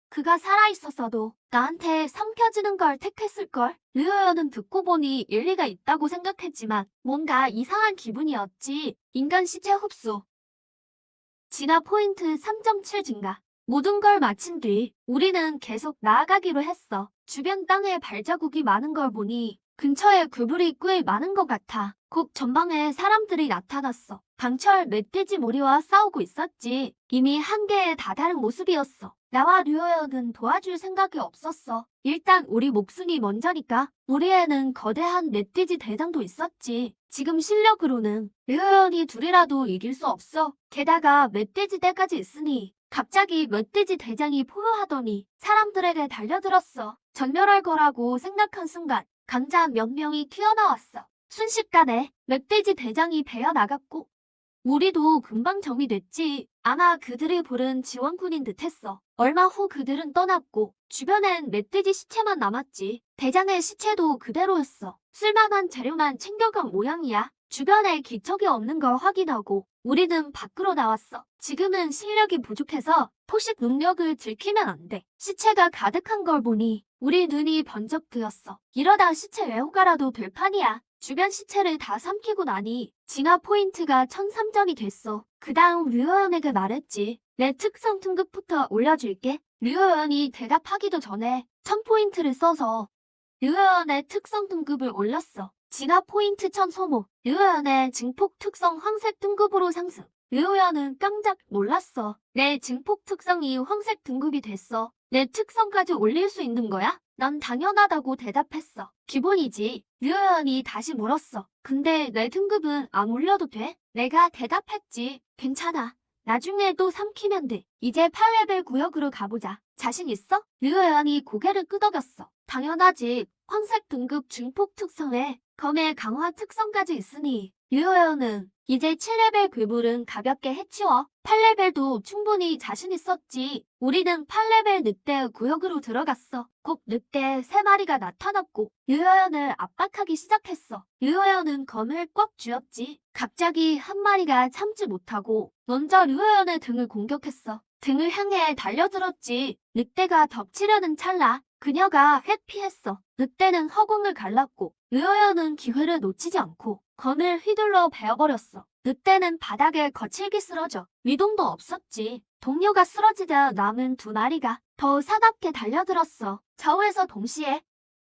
[SPEAKER 1] 그가 살아있었어도 나한테 삼켜지는 걸 택했을걸. 류호연은 듣고 보니 일리가 있다고 생각했지만 뭔가 이상한 기분이었지. 인간 시체 흡수. 진화 포인트 3.7 증가. 모든 걸 마친 뒤 우리는 계속 나아가기로 했어. 주변 땅에 발자국이 많은 걸 보니 근처에 괴물이 꽤 많은 것 같아. 곧 전방에 사람들이 나타났어. 강철 멧돼지 무리와 싸우고 있었지. 이미 한계에 다다른 모습이었어. 나와 류어연은 도와줄 생각이 없었어. 일단 우리 목숨이 먼저니까. 우리에는 거대한 멧돼지 대장도 있었지. 지금 실력으로는 류어연이 둘이라도 이길 수 없어. 게다가 멧돼지 떼까지 있으니 갑자기 멧돼지 대장이 포효하더니 사람들에게 달려들었어. 전멸할 거라고 생각한 순간 강자 몇 명이 튀어나왔어. 순식간에 멧돼지 대장이 베어나갔고 우리도 금방 정리됐지. 아마 그들이 부른 지원군인 듯했어. 얼마 후 그들은 떠났고 주변엔 멧돼지 시체만 남았지. 대장의 시체도 그대로였어. 쓸만한 재료만 챙겨간 모양이야. 주변에 기척이 없는 걸 확인하고 우리는 밖으로 나왔어. 지금은 실력이 부족해서 포식 능력을 들키면 안 돼. 시체가 가득한 걸 보니 우리 눈이 번쩍 뜨였어. 이러다 시체 외호가라도 될 판이야. 주변 시체를 다 삼키고 나니 진화 포인트가 1003점이 됐어. 그 다음 류어연에게 말했지. 내 특성 등급부터 올려줄게. 류어연이 대답하기도 전에 1000포인트를 써서 류어연의 특성 등급을 올렸어. 진화 포인트 1000 소모. 류어연의 증폭 특성 황색 등급으로 상승. 류어연은 깜짝 놀랐어. 내 증폭 특성이 황색 등급이 됐어. 내 특성까지 올릴 수 있는 거야? 난 당연하다고 대답했어. 기본이지. 류어연이 다시 물었어. 근데 내 등급은 안 올려도 돼? 내가 대답했지. 괜찮아. 나중에 또 삼키면 돼. 이제 8레벨 구역으로 가보자. 자신 있어? 류어연이 고개를 끄덕였어. 당연하지. 황색 등급 증폭 특성에 검의 강화 특성까지 있으니 류어연은 이제 7레벨 괴물은 가볍게 해치워. 8레벨도 충분히 자신 있었지. 우리는 8레벨 늑대 구역으로 들어갔어. 곧 늑대 3마리가 나타났고 류어연을 압박하기 시작했어. 류어연은 검을 꽉 쥐었지. 갑자기 한 마리가 참지 못하고 먼저 류어연의 등을 공격했어. 등을 향해 달려들었지. 늑대가 덮치려는 찰나 그녀가 회피했어. 늑대는 허공을 갈랐고 류어연은 기회를 놓치지 않고 검을 휘둘러 베어버렸어. 늑대는 바닥에 거칠게 쓰러져. 위동도 없었지. 동료가 쓰러지자 남은 2마리가 더 사납게 달려들었어. 좌우에서 동시에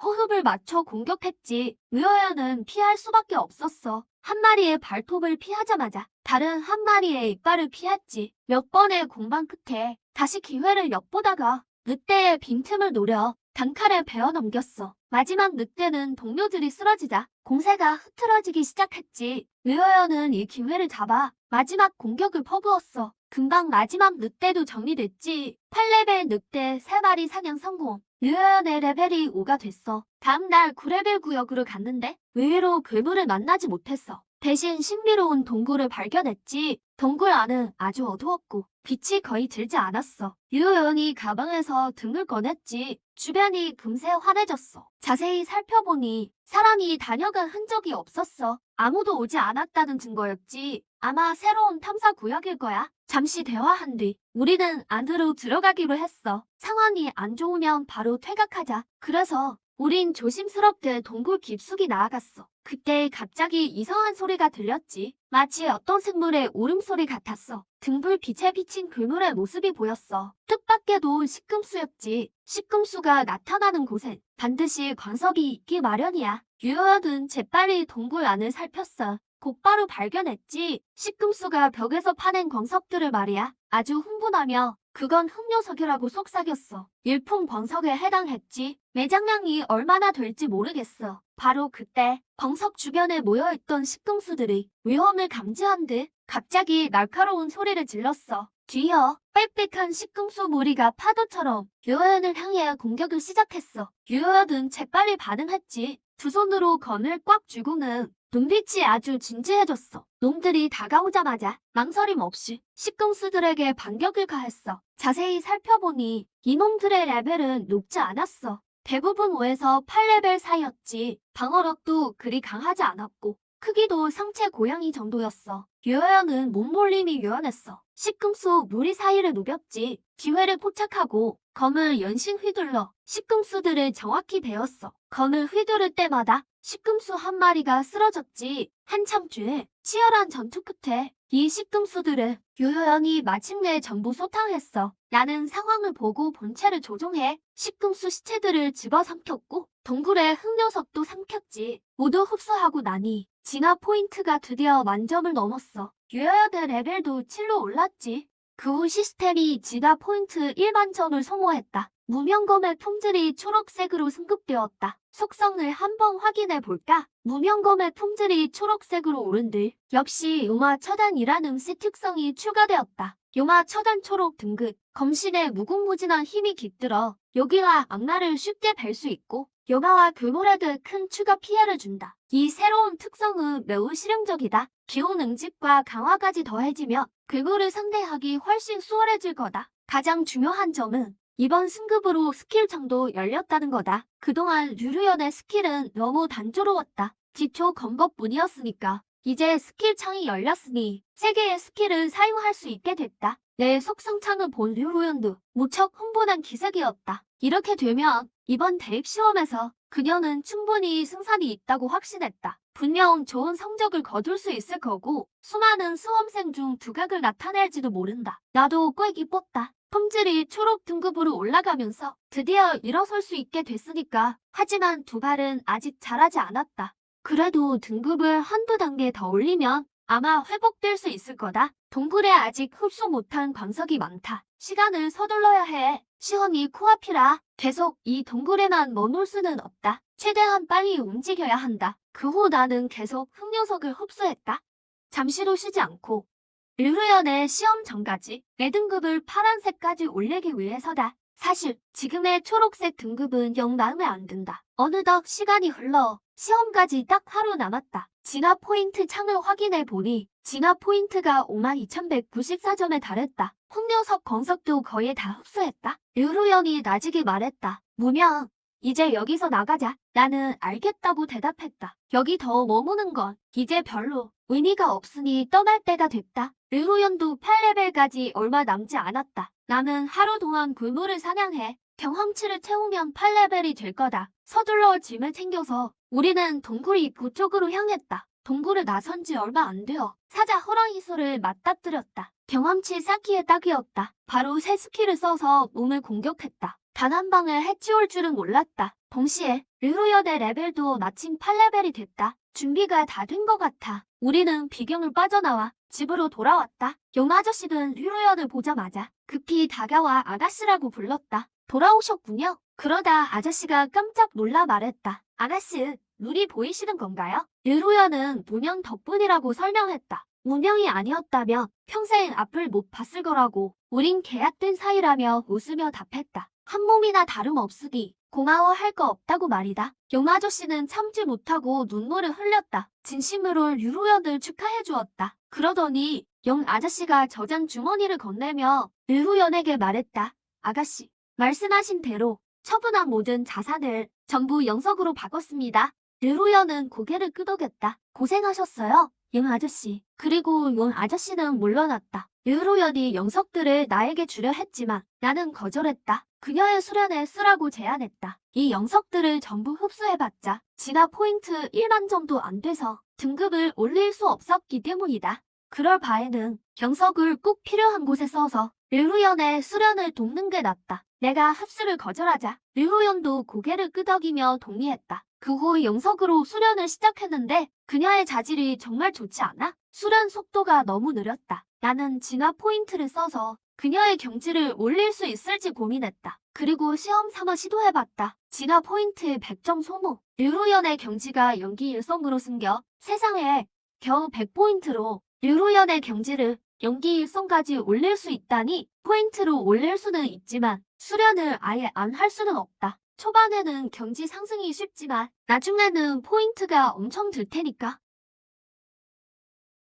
[SPEAKER 1] 호흡을 맞춰 공격했지. 류어연은 피할 수밖에 없었어. 한 마리의 발톱을 피하자마자 다른 한 마리의 이빨을 피했지. 몇 번의 공방 끝에 다시 기회를 엿보다가 늑대의 빈틈을 노려 단칼에 베어 넘겼어. 마지막 늑대는 동료들이 쓰러지자 공세가 흐트러지기 시작했지. 류어연은 이 기회를 잡아 마지막 공격을 퍼부었어. 금방 마지막 늑대도 정리됐지. 8레벨 늑대 3마리 사냥 성공. 류어연의 레벨이 5가 됐어. 다음날 9레벨 구역으로 갔는데 의외로 괴물을 만나지 못했어. 대신 신비로운 동굴을 발견했지. 동굴 안은 아주 어두웠고 빛이 거의 들지 않았어. 류어연이 가방에서 등을 꺼냈지. 주변이 금세 환해졌어. 자세히 살펴보니 사람이 다녀간 흔적이 없었어. 아무도 오지 않았다는 증거였지. 아마 새로운 탐사 구역일 거야. 잠시 대화한 뒤 우리는 안으로 들어가기로 했어. 상황이 안 좋으면 바로 퇴각하자. 그래서 우린 조심스럽게 동굴 깊숙이 나아갔어. 그때 갑자기 이상한 소리가 들렸지. 마치 어떤 생물의 울음소리 같았어. 등불 빛에 비친 괴물의 모습이 보였어. 뜻밖에도 시금수였지. 시금수가 나타나는 곳엔 반드시 관석이 있기 마련이야. 류어연은 재빨리 동굴 안을 살폈어. 곧바로 발견했지. 시금수가 벽에서 파낸 광석들을 말이야. 아주 흥분하며 그건 흑요석이라고 속삭였어. 일품 광석에 해당했지. 매장량이 얼마나 될지 모르겠어. 바로 그때 광석 주변에 모여있던 시금수들이 위험을 감지한 듯 갑자기 날카로운 소리를 질렀어. 뒤이어 빽빽한 시금수 무리가 파도처럼 류어연을 향해 공격을 시작했어. 류어연은 재빨리 반응했지. 두 손으로 건을 꽉 쥐고는 눈빛이 아주 진지해졌어. 놈들이 다가오자마자 망설임 없이 시금수들에게 반격을 가했어. 자세히 살펴보니 이놈들의 레벨은 높지 않았어. 대부분 5에서 8레벨 사이였지. 방어력도 그리 강하지 않았고 크기도 상체 고양이 정도였어. 류어연은 몸놀림이 유연했어. 시금수 무리 사이를 누볐지. 기회를 포착하고 검을 연신 휘둘러 시금수들을 정확히 베었어. 검을 휘두를 때마다 시금수 한 마리가 쓰러졌지. 한참 뒤에 치열한 전투 끝에 이 식금수들을 유효연이 마침내 전부 소탕했어. 나는 상황을 보고 본체를 조종해 식금수 시체들을 집어삼켰고 동굴의 흑요석도 삼켰지. 모두 흡수하고 나니 진화 포인트가 드디어 만점을 넘었어. 유효연의 레벨도 7로 올랐지. 그 후 시스템이 진화 포인트 1만 점을 소모했다. 무명검의 품질이 초록색으로 승급되었다. 속성을 한번 확인해 볼까? 무명검의 품질이 초록색으로 오른 뒤 역시 용화 처단 이라는 특성이 추가되었다. 용화 처단 초록 등급, 검신에 무궁무진한 힘이 깃들어 요기와 악마를 쉽게 뵐 수 있고 용화와 괴물에게 큰 추가 피해를 준다. 이 새로운 특성은 매우 실용적이다. 기온 응집과 강화까지 더해지며 괴물을 상대하기 훨씬 수월해질 거다. 가장 중요한 점은 이번 승급으로 스킬창도 열렸다는 거다. 그동안 류루연의 스킬은 너무 단조로웠다. 기초 검법뿐이었으니까 이제 스킬창이 열렸으니 3개의 스킬을 사용할 수 있게 됐다. 내 속성창을 본 류루연도 무척 흥분한 기색이었다. 이렇게 되면 이번 대입 시험에서 그녀는 충분히 승산이 있다고 확신했다. 분명 좋은 성적을 거둘 수 있을 거고 수많은 수험생 중 두각을 나타낼지도 모른다. 나도 꽤 기뻤다. 품질이 초록 등급으로 올라가면서 드디어 일어설 수 있게 됐으니까. 하지만 두 발은 아직 자라지 않았다. 그래도 등급을 한두 단계 더 올리면 아마 회복될 수 있을 거다. 동굴에 아직 흡수 못한 광석이 많다. 시간을 서둘러야 해. 시험이 코앞이라 계속 이 동굴에만 머물 수는 없다. 최대한 빨리 움직여야 한다. 그 후 나는 계속 흑요석을 흡수했다. 잠시도 쉬지 않고 류루연의 시험 전까지 내 등급을 파란색까지 올리기 위해서다. 사실 지금의 초록색 등급은 영 마음에 안 든다. 어느덧 시간이 흘러 시험까지 딱 하루 남았다. 진화 포인트 창을 확인해 보니 진화 포인트가 52,194점에 달했다. 흑요석 광석도 거의 다 흡수했다. 류루연이 나지게 말했다. 무명, 이제 여기서 나가자. 나는 알겠다고 대답했다. 여기 더 머무는 건 이제 별로 의미가 없으니 떠날 때가 됐다. 류루연도 8레벨까지 얼마 남지 않았다. 나는 하루 동안 굴물을 사냥해 경험치를 채우면 8레벨이 될 거다. 서둘러 짐을 챙겨서 우리는 동굴 입구 쪽으로 향했다. 동굴을 나선 지 얼마 안 되어 사자 호랑이소를 맞닥뜨렸다. 경험치 쌓기에 딱이었다. 바로 새 스킬을 써서 몸을 공격했다. 단 한 방에 해치울 줄은 몰랐다. 동시에 류루연의 레벨도 마침 8레벨이 됐다. 준비가 다 된 것 같아. 우리는 비경을 빠져나와 집으로 돌아왔다. 용 아저씨는 류루연을 보자마자 급히 다가와 아가씨라고 불렀다. 돌아오셨군요. 그러다 아저씨가 깜짝 놀라 말했다. 아가씨, 눈이 보이시는 건가요? 류루연은 무명 덕분이라고 설명했다. 무명이 아니었다면 평생 앞을 못 봤을 거라고. 우린 계약된 사이라며 웃으며 답했다. 한 몸이나 다름없으니 고마워할 거 없다고 말이다. 용 아저씨는 참지 못하고 눈물을 흘렸다. 진심으로 류루연을 축하해 주었다. 그러더니 용 아저씨가 저장 주머니를 건네며 류루연에게 말했다. 아가씨, 말씀하신 대로 처분한 모든 자산을 전부 영석으로 바꿨습니다. 류루연은 고개를 끄덕였다. 고생하셨어요, 용 아저씨. 그리고 용 아저씨는 물러났다. 류루연이 영석들을 나에게 주려 했지만 나는 거절했다. 그녀의 수련에 쓰라고 제안했다. 이 영석들을 전부 흡수해봤자 진화 포인트 1만 점도 안 돼서 등급을 올릴 수 없었기 때문이다. 그럴 바에는 영석을 꼭 필요한 곳에 써서 류루연의 수련을 돕는 게 낫다. 내가 흡수를 거절하자 류루연도 고개를 끄덕이며 동의했다. 그 후 영석으로 수련을 시작했는데 그녀의 자질이 정말 좋지 않아? 수련 속도가 너무 느렸다. 나는 진화 포인트를 써서 그녀의 경지를 올릴 수 있을지 고민했다. 그리고 시험 삼아 시도해봤다. 진화 포인트 100점 소모. 류루연의 경지가 연기일성으로 승겨 세상에 겨우 100포인트로 류루연의 경지를 연기일성까지 올릴 수 있다니. 포인트로 올릴 수는 있지만 수련을 아예 안 할 수는 없다. 초반에는 경지 상승이 쉽지만 나중에는 포인트가 엄청 들 테니까.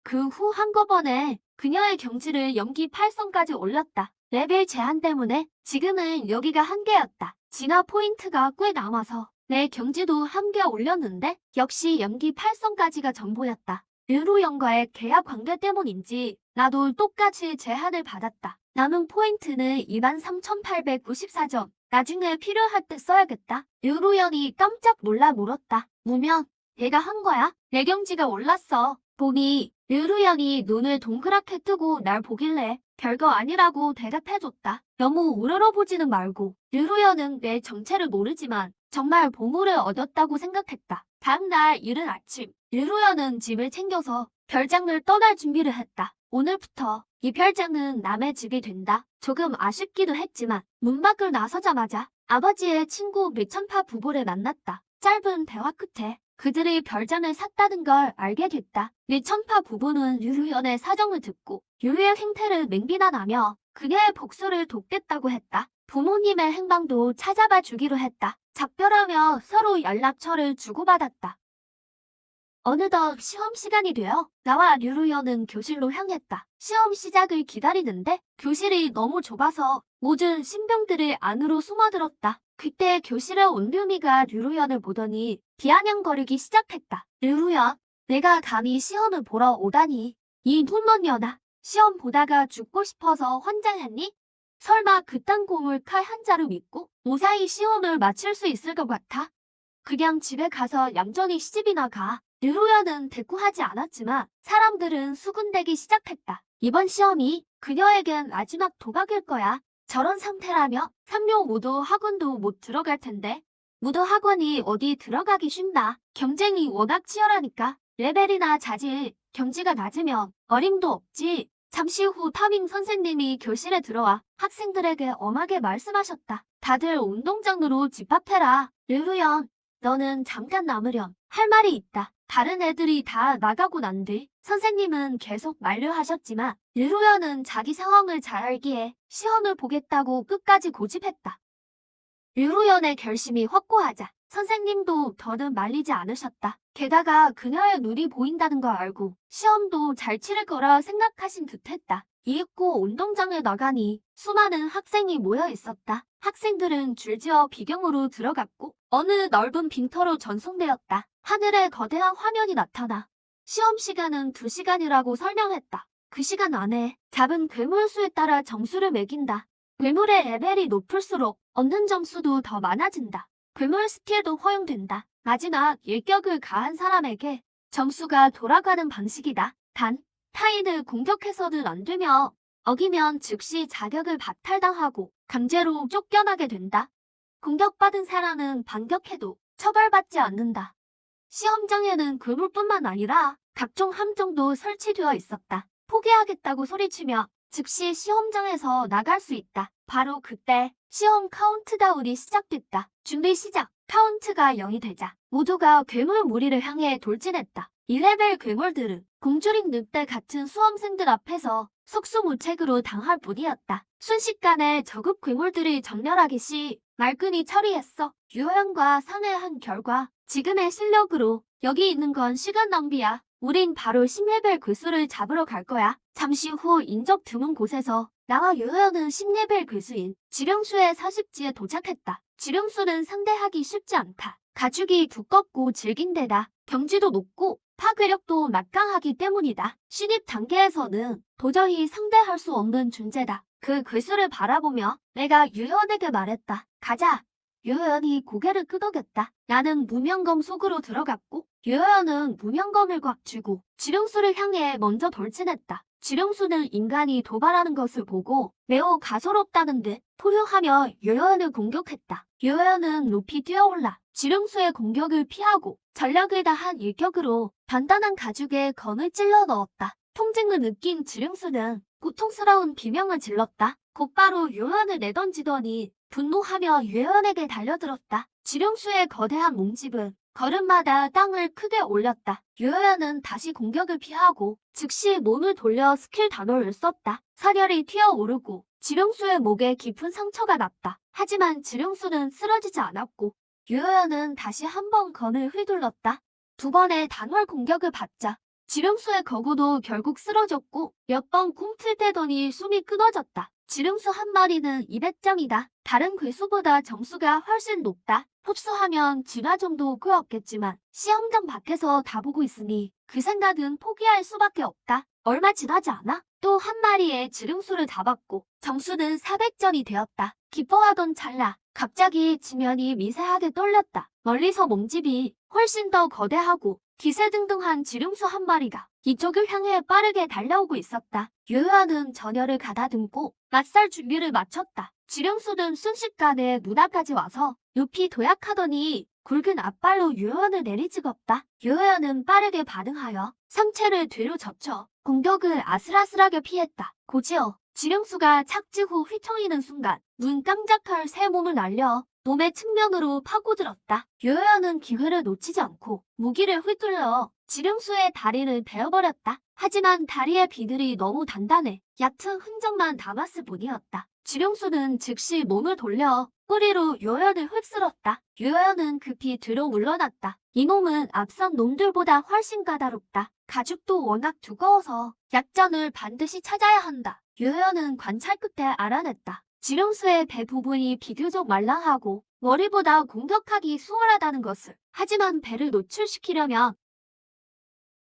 [SPEAKER 1] 그 후 한꺼번에 그녀의 경지를 연기 8성까지 올렸다. 레벨 제한 때문에 지금은 여기가 한계였다. 진화 포인트가 꽤 남아서 내 경지도 한 개 올렸는데 역시 연기 8성까지가 전부였다. 류루연과의 계약 관계 때문인지 나도 똑같이 제한을 받았다. 남은 포인트는 23,894점. 나중에 필요할 때 써야겠다. 류루연이 깜짝 놀라 물었다. 무명, 내가 한 거야? 내 경지가 올랐어. 보니 류루연이 눈을 동그랗게 뜨고 날 보길래 별거 아니라고 대답해줬다. 너무 우러러보지는 말고. 류루연은 내 정체를 모르지만 정말 보물을 얻었다고 생각했다. 다음날 이른 아침, 류루연은 짐을 챙겨서 별장을 떠날 준비를 했다. 오늘부터 이 별장은 남의 집이 된다. 조금 아쉽기도 했지만 문 밖을 나서자마자 아버지의 친구 미천파 부부를 만났다. 짧은 대화 끝에 그들이 별장을 샀다는 걸 알게 됐다. 미천파 부부는 류루연의 사정을 듣고 류루의 행태를 맹비난하며 그녀의 복수를 돕겠다고 했다. 부모님의 행방도 찾아봐 주기로 했다. 작별하며 서로 연락처를 주고받았다. 어느덧 시험 시간이 되어 나와 류루연은 교실로 향했다. 시험 시작을 기다리는데 교실이 너무 좁아서 모든 신병들이 안으로 숨어들었다. 그때 교실에 온 류미가 류루연을 보더니 비아냥거리기 시작했다. 류루연, 내가 감히 시험을 보러 오다니. 이 훌먼 년아, 시험 보다가 죽고 싶어서 환장했니? 설마 그딴 고물 칼 한 자루 믿고 무사히 시험을 마칠 수 있을 것 같아? 그냥 집에 가서 얌전히 시집이나 가. 류루연은 대꾸하지 않았지만 사람들은 수군대기 시작했다. 이번 시험이 그녀에겐 마지막 도박일 거야. 저런 상태라며 삼류 무도 학원도 못 들어갈 텐데. 무도 학원이 어디 들어가기 쉽나. 경쟁이 워낙 치열하니까 레벨이나 자질, 경지가 낮으면 어림도 없지. 잠시 후 타밍 선생님이 교실에 들어와 학생들에게 엄하게 말씀하셨다. 다들 운동장으로 집합해라. 류루연, 너는 잠깐 남으렴. 할 말이 있다. 다른 애들이 다 나가고 난 뒤 선생님은 계속 만류하셨지만 류루연은 자기 상황을 잘 알기에 시험을 보겠다고 끝까지 고집했다. 류루연의 결심이 확고하자 선생님도 더는 말리지 않으셨다. 게다가 그녀의 눈이 보인다는 걸 알고 시험도 잘 치를 거라 생각하신 듯했다. 이윽고 운동장에 나가니 수많은 학생이 모여 있었다. 학생들은 줄지어 비경으로 들어갔고 어느 넓은 빈터로 전송되었다. 하늘에 거대한 화면이 나타나 시험 시간은 2시간이라고 설명했다. 그 시간 안에 잡은 괴물 수에 따라 점수를 매긴다. 괴물의 레벨이 높을수록 얻는 점수도 더 많아진다. 괴물 스킬도 허용된다. 마지막 일격을 가한 사람에게 점수가 돌아가는 방식이다. 단, 타인을 공격해서는 안 되며 어기면 즉시 자격을 박탈당하고 강제로 쫓겨나게 된다. 공격받은 사람은 반격해도 처벌받지 않는다. 시험장에는 괴물뿐만 아니라 각종 함정도 설치되어 있었다. 포기하겠다고 소리치며 즉시 시험장에서 나갈 수 있다. 바로 그때 시험 카운트다운이 시작됐다. 준비 시작. 카운트가 0이 되자 모두가 괴물 무리를 향해 돌진했다. 2레벨 괴물들은 공주링 늑대 같은 수험생들 앞에서 속수무책으로 당할 뿐이었다. 순식간에 저급 괴물들이 정렬하기 시 말끔히 처리했어. 유효연과 상회한 결과 지금의 실력으로 여기 있는 건 시간 낭비야. 우린 바로 10레벨 괴수를 잡으러 갈 거야. 잠시 후 인적 드문 곳에서 나와 유효연은 10레벨 괴수인 지령수의 서식지에 도착했다. 지령수는 상대하기 쉽지 않다. 가죽이 두껍고 질긴 데다 경지도 높고 파괴력도 막강하기 때문이다. 신입 단계에서는 도저히 상대할 수 없는 존재다. 그 괴수를 바라보며 내가 유효연에게 말했다. 가자. 유효연이 고개를 끄덕였다. 나는 무명검 속으로 들어갔고 유효연은 무명검을 꽉 쥐고 지령수를 향해 먼저 돌진했다. 지령수는 인간이 도발하는 것을 보고 매우 가소롭다는 듯 포효하며 유효연을 공격했다. 유효연은 높이 뛰어올라 지령수의 공격을 피하고 전략을 다한 일격으로 단단한 가죽에 건을 찔러 넣었다. 통증을 느낀 지령수는 고통스러운 비명을 질렀다. 곧바로 유효연을 내던지더니 분노하며 유효연에게 달려들었다. 지령수의 거대한 몸집은 걸음마다 땅을 크게 올렸다. 유효연은 다시 공격을 피하고 즉시 몸을 돌려 스킬 단호를 썼다. 사렬이 튀어오르고 지령수의 목에 깊은 상처가 났다. 하지만 지령수는 쓰러지지 않았고 유효연은 다시 한 번 건을 휘둘렀다. 두 번의 단월 공격을 받자 지령수의 거구도 결국 쓰러졌고 몇 번 꿈틀대더니 숨이 끊어졌다. 지령수 한 마리는 200점이다. 다른 괴수보다 점수가 훨씬 높다. 흡수하면 진화 정도 끄었겠지만 시험장 밖에서 다 보고 있으니 그 생각은 포기할 수밖에 없다. 얼마 지나지 않아 또 한 마리의 지령수를 잡았고 점수는 400점이 되었다. 기뻐하던 찰나 갑자기 지면이 미세하게 떨렸다. 멀리서 몸집이 훨씬 더 거대하고 기세등등한 지령수 한 마리가 이쪽을 향해 빠르게 달려오고 있었다. 유효연은 전열을 가다듬고 맞설 준비를 마쳤다. 지령수는 순식간에 문 앞까지 와서 높이 도약하더니 굵은 앞발로 유효연을 내리찍었다. 유효연은 빠르게 반응하여 상체를 뒤로 젖혀 공격을 아슬아슬하게 피했다. 곧이어 지령수가 착지 후 휘청이는 순간 눈 깜짝할 새 몸을 날려 몸의 측면으로 파고들었다. 유효연은 기회를 놓치지 않고 무기를 휘둘러 지령수의 다리를 베어버렸다. 하지만 다리의 비늘이 너무 단단해 얕은 흔적만 남았을 뿐이었다. 지령수는 즉시 몸을 돌려 꼬리로 유효연을 휩쓸었다. 유효연은 급히 뒤로 물러났다. 이 놈은 앞선 놈들보다 훨씬 까다롭다. 가죽도 워낙 두꺼워서 약점을 반드시 찾아야 한다. 유효연은 관찰 끝에 알아냈다. 지령수의 배 부분이 비교적 말랑하고 머리보다 공격하기 수월하다는 것을. 하지만 배를 노출시키려면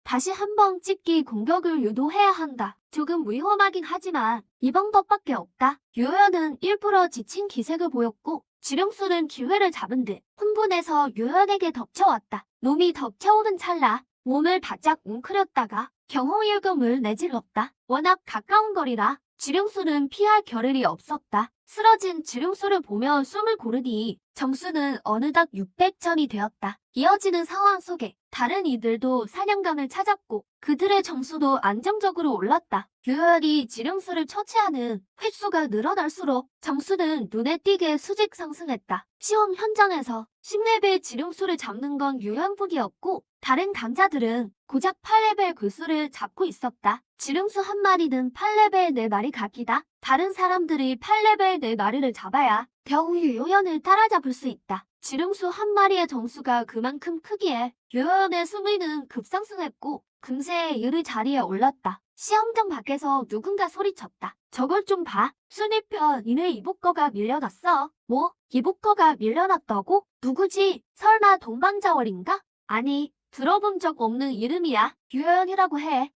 [SPEAKER 1] 다시 한 번 찍기 공격을 유도해야 한다. 조금 위험하긴 하지만 이 방법밖에 없다. 유효연은 일부러 지친 기색을 보였고 지령수는 기회를 잡은 듯 흥분해서 유효연에게 덮쳐왔다. 놈이 덮쳐오는 찰나 몸을 바짝 웅크렸다가 경호일금을 내질렀다. 워낙 가까운 거리라 지령수는 피할 겨를이 없었다. 쓰러진 지령수를 보며 숨을 고르니 점수는 어느덧 600점이 되었다. 이어지는 상황 속에 다른 이들도 사냥감을 찾았고 그들의 점수도 안정적으로 올랐다. 유효연이 지령수를 처치하는 횟수가 늘어날수록 점수는 눈에 띄게 수직 상승했다. 시험 현장에서 10레벨 지령수를 잡는 건 유효연뿐이었고 다른 강자들은 고작 8레벨 괴수를 잡고 있었다. 지령수 한 마리는 8레벨 4마리 값이다. 다른 사람들이 8레벨 4마리를 잡아야 겨우 유효연을 따라잡을 수 있다. 지령수 한 마리의 점수가 그만큼 크기에 유효연의 순위는 급상승했고 금세 1위 자리에 올랐다. 시험장 밖에서 누군가 소리쳤다. 저걸 좀 봐. 순위표 니네 이복거가 밀려났어. 뭐? 이복거가 밀려났다고? 누구지? 설마 동방자월인가? 아니, 들어본 적 없는 이름이야. 유효연이라고 해.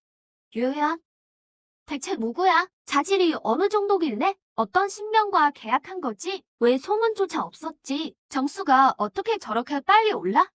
[SPEAKER 1] 유효연? 대체 누구야? 자질이 어느 정도길래? 어떤 신병과 계약한 거지? 왜 소문조차 없었지? 점수가 어떻게 저렇게 빨리 올라?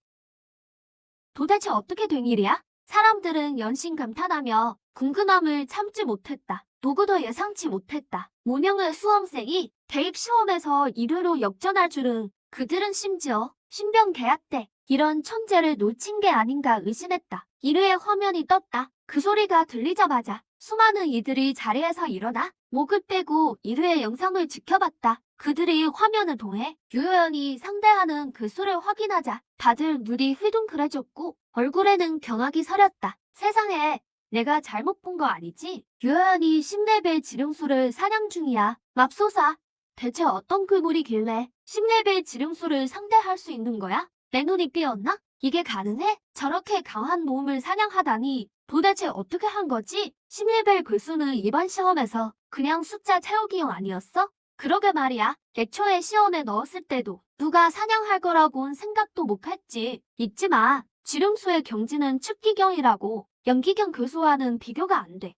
[SPEAKER 1] 도대체 어떻게 된 일이야? 사람들은 연신 감탄하며 궁금함을 참지 못했다. 누구도 예상치 못했다. 무명의 수험생이 대입 시험에서 1위로 역전할 줄은. 그들은 심지어 신병 계약 때 이런 천재를 놓친 게 아닌가 의심했다. 1위의 화면이 떴다. 그 소리가 들리자마자 수많은 이들이 자리에서 일어나 목을 빼고 1위의 영상을 지켜봤다. 그들이 화면을 통해 유효연이 상대하는 그 수를 확인하자 다들 눈이 휘둥그레졌고 얼굴에는 경악이 서렸다. 세상에, 내가 잘못 본 거 아니지? 유효연이 10레벨 지령수를 사냥 중이야. 맙소사, 대체 어떤 괴물이길래 10레벨 지령수를 상대할 수 있는 거야? 내 눈이 삐었나? 이게 가능해? 저렇게 강한 놈을 사냥하다니 도대체 어떻게 한 거지? 10레벨 괴수는 이번 시험에서 그냥 숫자 채우기용 아니었어? 그러게 말이야. 애초에 시험에 넣었을 때도 누가 사냥할 거라고는 생각도 못했지. 잊지 마. 지령수의 경지는 축기경이라고. 연기경 교수와는 비교가 안 돼.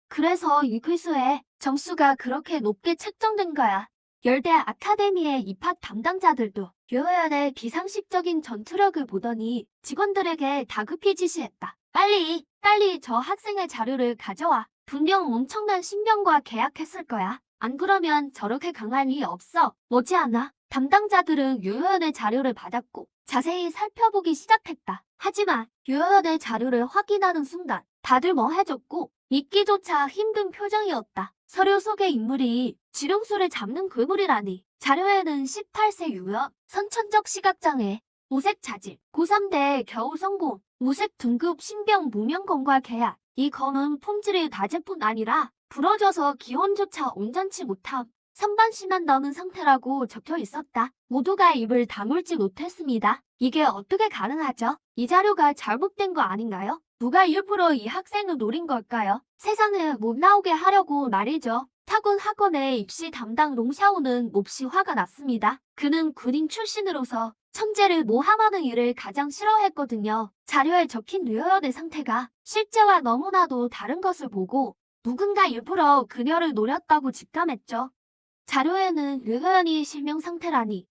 [SPEAKER 1] 그래서 이 괴수의 점수가 그렇게 높게 책정된 거야. 열대 아카데미의 입학 담당자들도 유효연의 비상식적인 전투력을 보더니 직원들에게 다급히 지시했다. 빨리 저 학생의 자료를 가져와. 분명 엄청난 신병과 계약했을 거야. 안 그러면 저렇게 강할 리 없어. 머지않아 담당자들은 유효연의 자료를 받았고 자세히 살펴보기 시작했다. 하지만 유효연의 자료를 확인하는 순간 다들 멍해졌고 믿기조차 힘든 표정이었다. 서류 속의 인물이 지령수를 잡는 괴물이라니. 자료에는 18세 유효연, 선천적 시각장애, 무색 자질, 고3 때 겨우 성공, 무색 등급 신병 무명검과 계약. 이 검은 품질이 낮을 뿐 아니라 부러져서 기원조차 온전치 못함. 선반신만 남은 상태라고 적혀 있었다. 모두가 입을 다물지 못했습니다. 이게 어떻게 가능하죠? 이 자료가 잘못된 거 아닌가요? 누가 일부러 이 학생을 노린 걸까요? 세상에 못 나오게 하려고 말이죠. 타군 학원의 입시 담당 롱샤오는 몹시 화가 났습니다. 그는 군인 출신으로서 천재를 모함하는 일을 가장 싫어했거든요. 자료에 적힌 유효연의 상태가 실제와 너무나도 다른 것을 보고 누군가 일부러 그녀를 노렸다고 직감했죠. 자료에는 유효연이 실명 상태라니.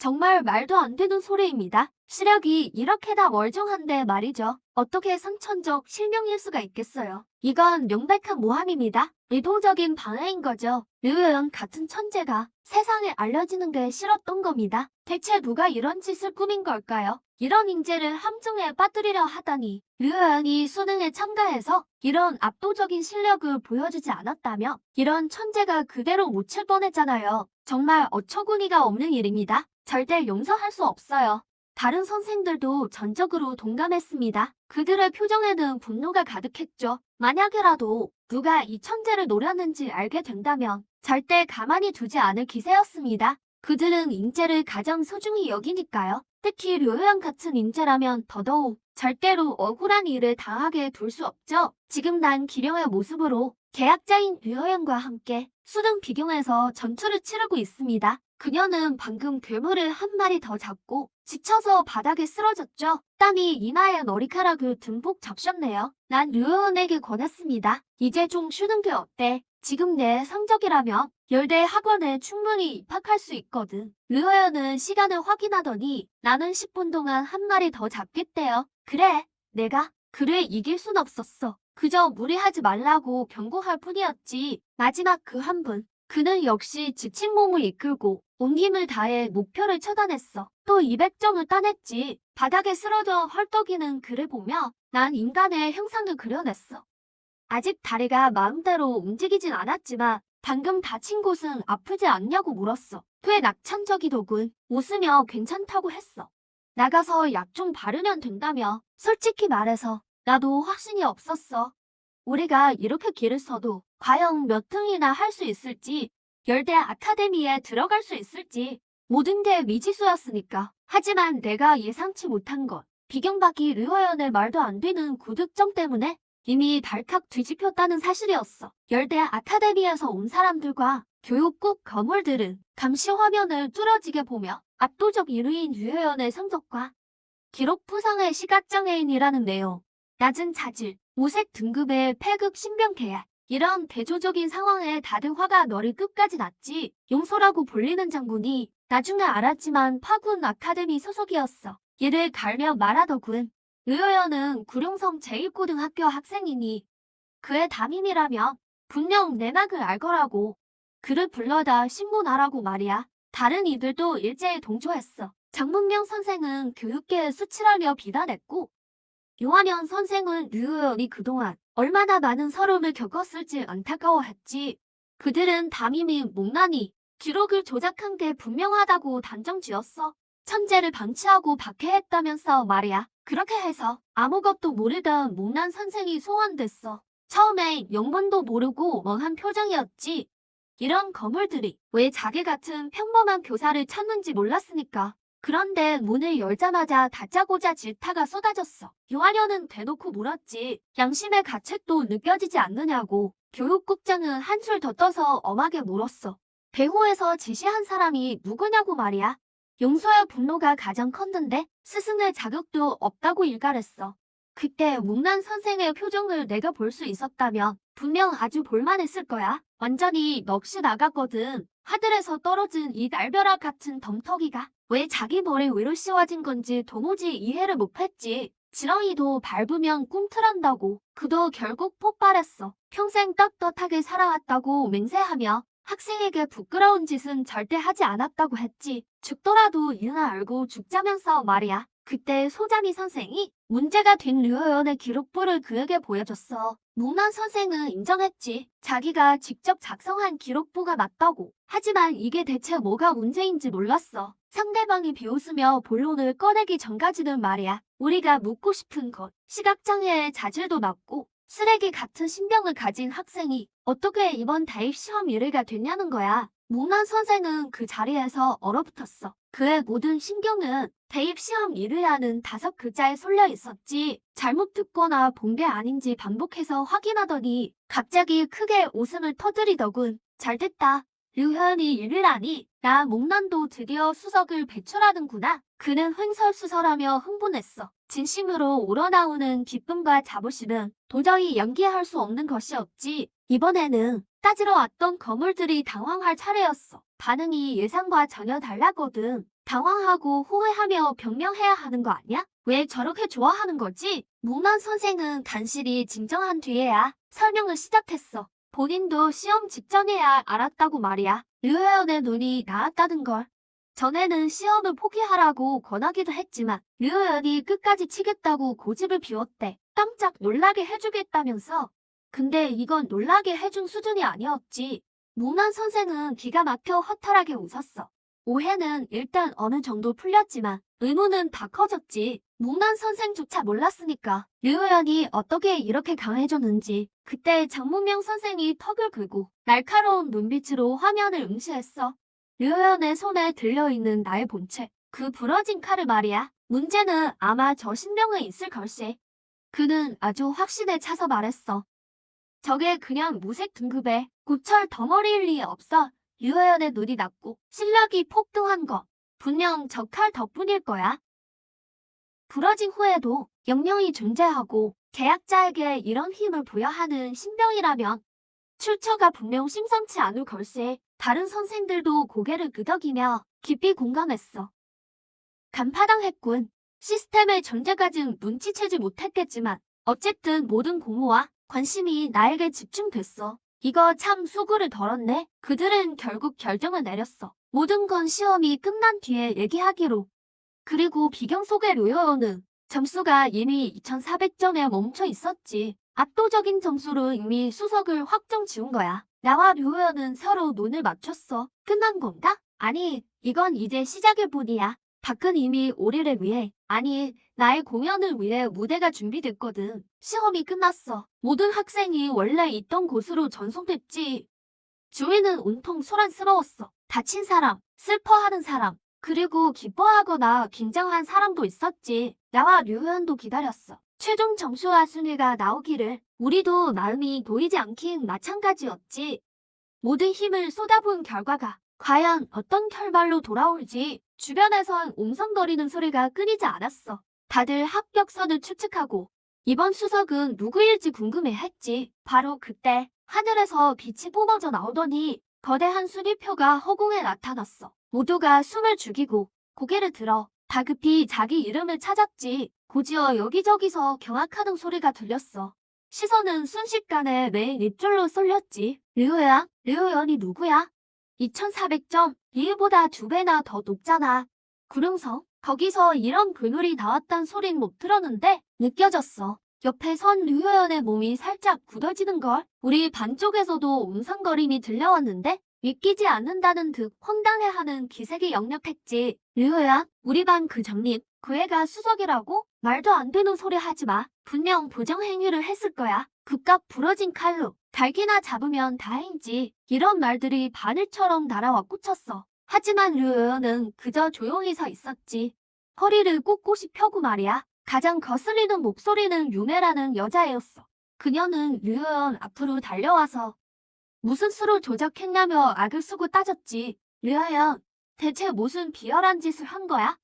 [SPEAKER 1] 정말 말도 안 되는 소리입니다. 시력이 이렇게나 멀쩡한데 말이죠. 어떻게 선천적 실명일 수가 있겠어요. 이건 명백한 모함입니다. 의도적인 방해인 거죠. 류효연 같은 천재가 세상에 알려지는 게 싫었던 겁니다. 대체 누가 이런 짓을 꾸민 걸까요? 이런 인재를 함정에 빠뜨리려 하다니 류효연이 수능에 참가해서 이런 압도적인 실력을 보여주지 않았다면 이런 천재가 그대로 묻힐 뻔했잖아요. 정말 어처구니가 없는 일입니다. 절대 용서할 수 없어요. 다른 선생들도 전적으로 동감했습니다. 그들의 표정에는 분노가 가득했죠. 만약에라도 누가 이 천재를 노렸는지 알게 된다면 절대 가만히 두지 않을 기세였습니다. 그들은 인재를 가장 소중히 여기니까요. 특히 류효연 같은 인재라면 더더욱 절대로 억울한 일을 당하게 둘 수 없죠. 지금 난 기령의 모습으로 계약자인 류효연과 함께 수능 비경에서 전투를 치르고 있습니다. 그녀는 방금 괴물을 한 마리 더 잡고 지쳐서 바닥에 쓰러졌죠. 땀이 이마에 머리카락을 듬뿍 적셨네요. 난 류효연에게 권했습니다. 이제 좀 쉬는 게 어때? 지금 내 성적이라면 열대 학원에 충분히 입학할 수 있거든. 류효연은 시간을 확인하더니 나는 10분 동안 한 마리 더 잡겠대요. 그래, 내가 그를 이길 순 없었어. 그저 무리하지 말라고 경고할 뿐이었지. 마지막 그 한 분. 그는 역시 지친 몸을 이끌고 온 힘을 다해 목표를 처단했어. 또 200점을 따냈지. 바닥에 쓰러져 헐떡이는 그를 보며 난 인간의 형상을 그려냈어. 아직 다리가 마음대로 움직이진 않았지만 방금 다친 곳은 아프지 않냐고 물었어. 꽤 낙천적이더군. 웃으며 괜찮다고 했어. 나가서 약 좀 바르면 된다며. 솔직히 말해서 나도 확신이 없었어. 우리가 이렇게 길을 서도 과연 몇 등이나 할 수 있을지, 열대 아카데미에 들어갈 수 있을지 모든 게 미지수였으니까. 하지만 내가 예상치 못한 것, 비경박이 류효연의 말도 안 되는 고득점 때문에 이미 발칵 뒤집혔다는 사실이었어. 열대 아카데미에서 온 사람들과 교육국 거물들은 감시 화면을 뚫어지게 보며 압도적 1위인 류효연의 성적과 기록 부상의 시각장애인이라는 내용, 낮은 자질, 무색 등급의 폐급 신병 계약, 이런 대조적인 상황에 다들 화가 머리 끝까지 났지. 용소라고 불리는 장군이 나중에 알았지만 파군 아카데미 소속이었어. 이를 갈며 말하더군. 류효연은 구룡성 제1고등학교 학생이니 그의 담임이라면 분명 내막을 알 거라고. 그를 불러다 신문하라고 말이야. 다른 이들도 일제에 동조했어. 장문명 선생은 교육계에 수치라며 비난했고 요한현 선생은 류효연이 그동안 얼마나 많은 서름을 겪었을지 안타까워했지. 그들은 담임이 못나니 기록을 조작한 게 분명하다고 단정지었어. 천재를 방치하고 박해했다면서 말이야. 그렇게 해서 아무것도 모르던 못난 선생이 소환됐어. 처음엔 영문도 모르고 멍한 표정이었지. 이런 거물들이 왜 자기 같은 평범한 교사를 찾는지 몰랐으니까. 그런데 문을 열자마자 다짜고짜 질타가 쏟아졌어. 요한현은 대놓고 물었지. 양심의 가책도 느껴지지 않느냐고. 교육국장은 한술 더 떠서 엄하게 물었어. 배후에서 지시한 사람이 누구냐고 말이야. 용소의 분노가 가장 컸는데 스승의 자격도 없다고 일갈했어. 그때 묵난 선생의 표정을 내가 볼 수 있었다면 분명 아주 볼만했을 거야. 완전히 넋이 나갔거든. 하늘에서 떨어진 이 날벼락 같은 덤터기가 왜 자기 머리 위로 씌워진 건지 도무지 이해를 못했지. 지렁이도 밟으면 꿈틀한다고. 그도 결국 폭발했어. 평생 떳떳하게 살아왔다고 맹세하며 학생에게 부끄러운 짓은 절대 하지 않았다고 했지. 죽더라도 이나 알고 죽자면서 말이야. 그때 소자미 선생이 문제가 된 류효연의 기록부를 그에게 보여줬어. 묵난 선생은 인정했지. 자기가 직접 작성한 기록부가 맞다고. 하지만 이게 대체 뭐가 문제인지 몰랐어. 상대방이 비웃으며 본론을 꺼내기 전까지는 말이야. 우리가 묻고 싶은 것, 시각장애의 자질도 낮고 쓰레기 같은 신병을 가진 학생이 어떻게 이번 대입시험 1위가 됐냐는 거야. 묵난 선생은 그 자리에서 얼어붙었어. 그의 모든 신경은 대입시험 1위라는 5글자에 쏠려 있었지. 잘못 듣거나 본 게 아닌지 반복해서 확인하더니 갑자기 크게 웃음을 터뜨리더군. 잘됐다. 류효연이 1위라니. 나 묵난도 드디어 수석을 배출하는구나. 그는 횡설수설하며 흥분했어. 진심으로 우러나오는 기쁨과 자부심은 도저히 연기할 수 없는 것이었지. 이번에는 따지러 왔던 거물들이 당황할 차례였어. 반응이 예상과 전혀 달랐거든. 당황하고 후회하며 변명해야 하는 거 아니야? 왜 저렇게 좋아하는 거지? 문안 선생은 간신히 진정한 뒤에야 설명을 시작했어. 본인도 시험 직전에야 알았다고 말이야. 류혜연의 눈이 나았다는 걸. 전에는 시험을 포기하라고 권하기도 했지만 류혜연이 끝까지 치겠다고 고집을 피웠대. 깜짝 놀라게 해주겠다면서. 근데 이건 놀라게 해준 수준이 아니었지. 문안 선생은 기가 막혀 허탈하게 웃었어. 오해는 일단 어느 정도 풀렸지만 의문은 다 커졌지. 문안 선생조차 몰랐으니까 류혜연이 어떻게 이렇게 강해졌는지. 그때 장문명 선생이 턱을 긁고 날카로운 눈빛으로 화면을 응시했어. 류혜연의 손에 들려있는 나의 본체. 그 부러진 칼을 말이야. 문제는 아마 저 신병에 있을 걸세. 그는 아주 확신에 차서 말했어. 저게 그냥 무색 등급의 고철 덩어리일 리 없어. 류혜연의 눈이 났고 실력이 폭등한 거. 분명 저 칼 덕분일 거야. 부러진 후에도 영영이 존재하고 계약자에게 이런 힘을 부여하는 신병이라면 출처가 분명 심상치 않을 걸세. 다른 선생들도 고개를 끄덕이며 깊이 공감했어. 간파당했군. 시스템의 존재까진 눈치채지 못했겠지만 어쨌든 모든 공허와 관심이 나에게 집중됐어. 이거 참 수고를 덜었네. 그들은 결국 결정을 내렸어. 모든 건 시험이 끝난 뒤에 얘기하기로. 그리고 비경 속의 류혜연은 점수가 이미 2400점에 멈춰 있었지. 압도적인 점수로 이미 수석을 확정 지은 거야. 나와 류혜연은 서로 눈을 맞췄어. 끝난 건가? 아니, 이건 이제 시작일 뿐이야. 밖은 이미 우리를 위해, 아니, 나의 공연을 위해 무대가 준비됐거든. 시험이 끝났어. 모든 학생이 원래 있던 곳으로 전송됐지. 주위는 온통 소란스러웠어. 다친 사람, 슬퍼하는 사람, 그리고 기뻐하거나 긴장한 사람도 있었지. 나와 류현도 기다렸어. 최종 점수와 순위가 나오기를. 우리도 마음이 놓이지 않긴 마찬가지였지. 모든 힘을 쏟아부은 결과가 과연 어떤 결말로 돌아올지 주변에선 웅성거리는 소리가 끊이지 않았어. 다들 합격선을 추측하고 이번 수석은 누구일지 궁금해했지. 바로 그때 하늘에서 빛이 뿜어져 나오더니 거대한 순위표가 허공에 나타났어. 모두가 숨을 죽이고 고개를 들어 다급히 자기 이름을 찾았지. 곧이어 여기저기서 경악하는 소리가 들렸어. 시선은 순식간에 내 입줄로 쏠렸지. 류혜야? 류혜연이 누구야? 2400점, 이유보다 2배나 더 높잖아. 구릉성, 거기서 이런 글물이 나왔단 소린 못 들었는데 느껴졌어. 옆에 선 류혜연의 몸이 살짝 굳어지는걸. 우리 반 쪽에서도 웅성거림이 들려왔는데 믿기지 않는다는 듯 황당해하는 기색이 역력했지. 류혜야, 우리 반 그 장님, 그 애가 수석이라고? 말도 안 되는 소리 하지 마. 분명 부정행위를 했을 거야. 그깟 부러진 칼로 닭이나 잡으면 다행이지. 이런 말들이 바늘처럼 날아와 꽂혔어. 하지만 류혜연은 그저 조용히 서 있었지. 허리를 꼿꼿이 펴고 말이야. 가장 거슬리는 목소리는 유매라는 여자애였어. 그녀는 류혜연 앞으로 달려와서 무슨 수로 조작했냐며 악을 쓰고 따졌지. 류혜연, 대체 무슨 비열한 짓을 한 거야?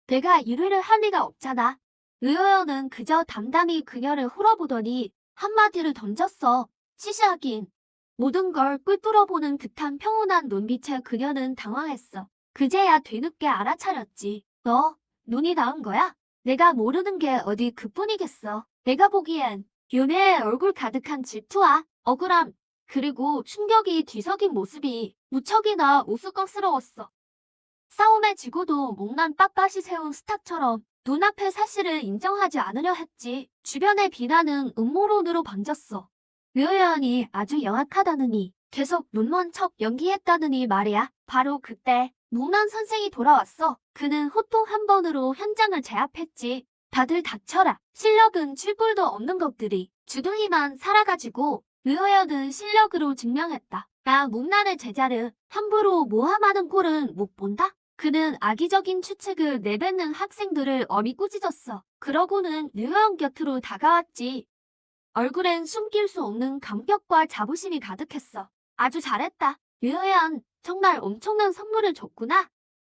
[SPEAKER 1] 내가 이래를 할 리가 없잖아. 류혜연은 그저 담담히 그녀를 훑어보더니 한마디를 던졌어. 시시하긴. 모든 걸 꿰뚫어보는 듯한 평온한 눈빛에 그녀는 당황했어. 그제야 뒤늦게 알아차렸지. 너, 눈이 나은 거야? 내가 모르는 게 어디 그뿐이겠어. 내가 보기엔 윤혜의 얼굴 가득한 질투와 억울함, 그리고 충격이 뒤섞인 모습이 무척이나 우스꽝스러웠어. 싸움에 지고도 목난 빳빳이 세운 스탁처럼 눈앞의 사실을 인정하지 않으려 했지. 주변의 비난은 음모론으로 번졌어. 류혜연이 아주 영악하다느니 계속 눈먼 척 연기했다느니 말이야. 바로 그때 목난 선생이 돌아왔어. 그는 호통 한 번으로 현장을 제압했지. 다들 닥쳐라. 실력은 칠뿔도 없는 것들이 주둥이만 살아가지고 류혜연은 실력으로 증명했다. 나 목난의 제자를 함부로 모함하는 꼴은 못 본다. 그는 악의적인 추측을 내뱉는 학생들을 어미 꾸짖었어. 그러고는 류혜연 곁으로 다가왔지. 얼굴엔 숨길 수 없는 감격과 자부심이 가득했어. 아주 잘했다. 류혜연, 정말 엄청난 선물을 줬구나.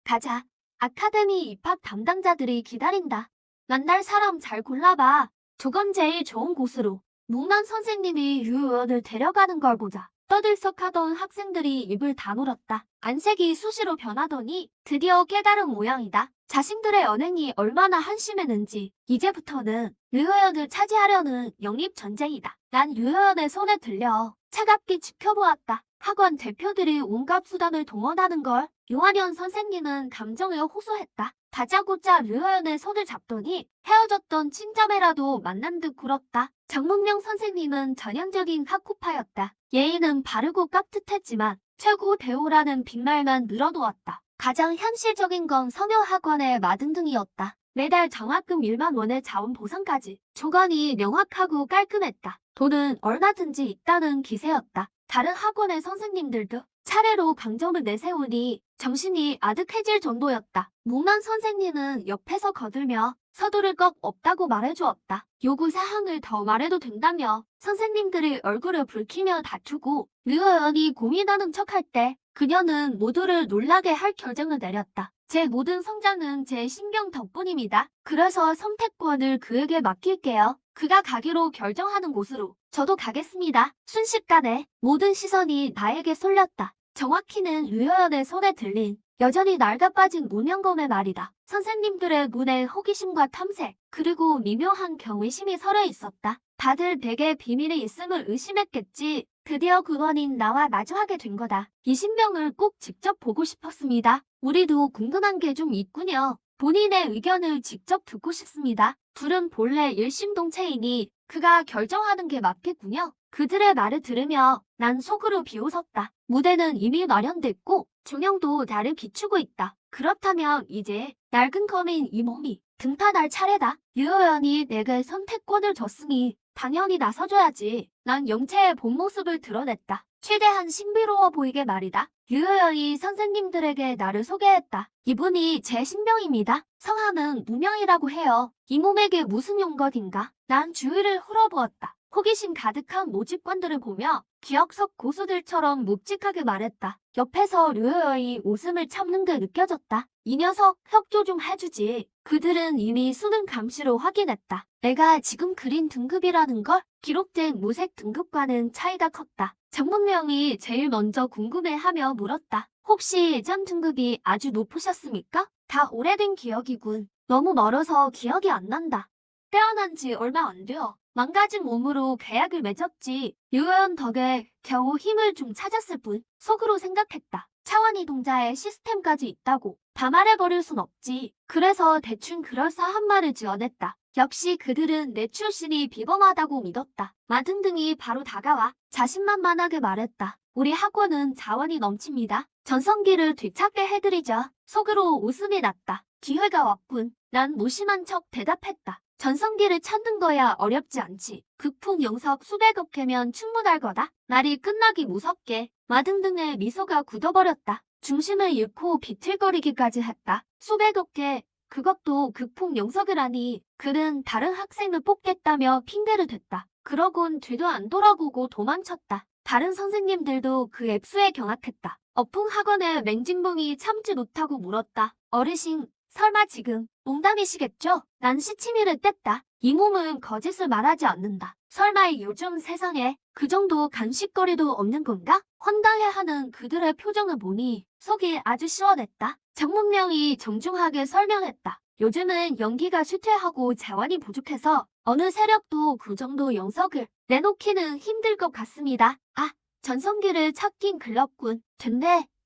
[SPEAKER 1] 가자. 아카데미 입학 담당자들이 기다린다. 만날 사람 잘 골라봐. 조건 제일 좋은 곳으로. 목난 선생님이 류혜연을 데려가는 걸 보자. 떠들썩하던 학생들이 입을 다물었다. 안색이 수시로 변하더니 드디어 깨달은 모양이다. 자신들의 언행이 얼마나 한심했는지 이제부터는 류효연을 차지하려는 영입전쟁이다. 난 류효연의 손에 들려 차갑게 지켜보았다. 학원 대표들이 온갖 수단을 동원하는 걸 요한현 선생님은 감정에 호소했다. 다짜고짜 류효연의 손을 잡더니 헤어졌던 친자매라도 만난 듯 굴었다. 정문명 선생님은 전형적인 학구파였다. 예의는 바르고 깍듯했지만 최고 대우라는 빅말만 늘어놓았다. 가장 현실적인 건 성형학원의 마등등이었다. 매달 장학금 1만 원의 자원보상까지. 조건이 명확하고 깔끔했다. 돈은 얼마든지 있다는 기세였다. 다른 학원의 선생님들도 차례로 강점을 내세우니 정신이 아득해질 정도였다. 문안 선생님은 옆에서 거들며 서두를 것 없다고 말해주었다. 요구사항을 더 말해도 된다며 선생님들이 얼굴을 붉히며 다투고 류효연이 고민하는 척할 때 그녀는 모두를 놀라게 할 결정을 내렸다. 제 모든 성장은 제 신경 덕분입니다. 그래서 선택권을 그에게 맡길게요. 그가 가기로 결정하는 곳으로 저도 가겠습니다. 순식간에 모든 시선이 나에게 쏠렸다. 정확히는 류효연의 손에 들린 여전히 낡아빠진 문영검의 말이다. 선생님들의 눈에 호기심과 탐색, 그리고 미묘한 경외심이 서려 있었다. 다들 내게 비밀이 있음을 의심했겠지. 드디어 그원인 나와 마주하게 된 거다. 이 신병을 꼭 직접 보고 싶었습니다. 우리도 궁금한 게 좀 있군요. 본인의 의견을 직접 듣고 싶습니다. 둘은 본래 일심동체이니 그가 결정하는 게 맞겠군요. 그들의 말을 들으며 난 속으로 비웃었다. 무대는 이미 마련됐고 조명도 나를 비추고 있다. 그렇다면 이제 낡은 검인 이 몸이 등판할 차례다. 류효연이 내게 선택권을 줬으니 당연히 나서줘야지. 난 영채의 본 모습을 드러냈다. 최대한 신비로워 보이게 말이다. 류효연이 선생님들에게 나를 소개했다. 이분이 제 신병입니다. 성함은 무명이라고 해요. 이 몸에게 무슨 용것인가? 난 주위를 훑어보았다. 호기심 가득한 모집관들을 보며 기억 속 고수들처럼 묵직하게 말했다. 옆에서 류효연이 웃음을 참는 게 느껴졌다. 이 녀석 협조 좀 해주지. 그들은 이미 수능 감시로 확인했다. 내가 지금 그린 등급이라는 걸 기록된 무색 등급과는 차이가 컸다. 정문명이 제일 먼저 궁금해하며 물었다. 혹시 전 등급이 아주 높으셨습니까? 다 오래된 기억이군. 너무 멀어서 기억이 안 난다. 태어난 지 얼마 안 되어 망가진 몸으로 계약을 맺었지. 류효연 덕에 겨우 힘을 좀 찾았을 뿐. 속으로 생각했다. 차원이동자의 시스템까지 있다고 다 말해버릴 순 없지. 그래서 대충 그럴싸한 말을 지어냈다. 역시 그들은 내 출신이 비범하다고 믿었다. 마등등이 바로 다가와 자신만만하게 말했다. 우리 학원은 자원이 넘칩니다. 전성기를 되찾게 해드리죠. 속으로 웃음이 났다. 기회가 왔군. 난 무심한 척 대답했다. 전성기를 찾는 거야 어렵지 않지. 극풍 영석 수백억 개면 충분할 거다. 말이 끝나기 무섭게 마등등의 미소가 굳어버렸다. 중심을 잃고 비틀거리기까지 했다. 수백억 개, 그것도 극풍 영석이라니. 그는 다른 학생을 뽑겠다며 핑계를 댔다. 그러곤 뒤도 안 돌아보고 도망쳤다. 다른 선생님들도 그 앱수에 경악했다. 어풍 학원의 맹진봉이 참지 못하고 물었다. 어르신, 설마 지금 농담이시겠죠? 난 시치미를 뗐다. 이 몸은 거짓을 말하지 않는다. 설마 요즘 세상에 그 정도 간식거리도 없는 건가? 황당해하는 그들의 표정을 보니 속이 아주 시원했다. 정문명이 정중하게 설명했다. 요즘은 연기가 쇠퇴하고 자원이 부족해서 어느 세력도 그 정도 영석을 내놓기는 힘들 것 같습니다. 아, 전성기를 찾긴 글렀군.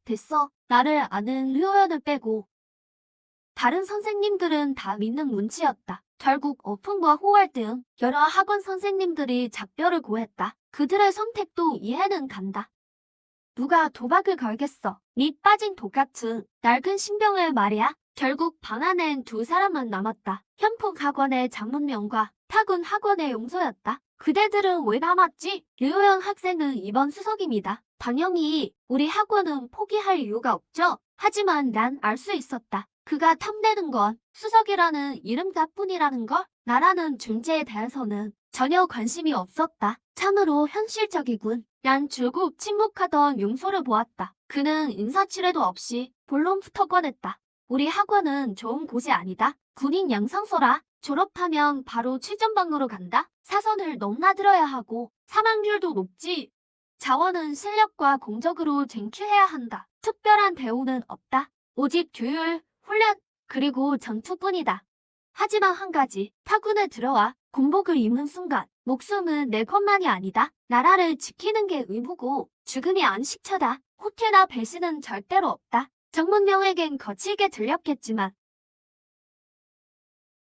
[SPEAKER 1] 됐어. 나를 아는 류효연을 빼고. 다른 선생님들은 다 믿는 눈치였다. 결국 어풍과 호월 등 여러 학원 선생님들이 작별을 고했다. 그들의 선택도 이해는 간다. 누가 도박을 걸겠어. 밑 빠진 독 같은 낡은 신병을 말이야. 결국 방 안엔 두 사람만 남았다. 현풍 학원의 장문명과 타군 학원의 용소였다. 그대들은 왜 남았지? 류효연 학생은 이번 수석입니다. 당연히 우리 학원은 포기할 이유가 없죠. 하지만 난 알 수 있었다. 그가 탐내는 건 수석이라는 이름자뿐이라는 걸. 나라는 존재에 대해서는 전혀 관심이 없었다. 참으로 현실적이군. 난 줄곧 침묵하던 용소를 보았다. 그는 인사치레도 없이 본론부터 꺼냈다. 우리 학원은 좋은 곳이 아니다. 군인 양성소라. 졸업하면 바로 최전방으로 간다. 사선을 넘나들어야 하고 사망률도 높지. 자원은 실력과 공적으로 쟁취해야 한다. 특별한 대우는 없다. 오직 교육, 훈련, 그리고 전투뿐이다. 하지만 한 가지, 파군에 들어와 군복을 입는 순간 목숨은 내 것만이 아니다. 나라를 지키는 게 의무고 죽음이 안식처다. 호퇴나 배신은 절대로 없다. 정문명에겐 거칠게 들렸겠지만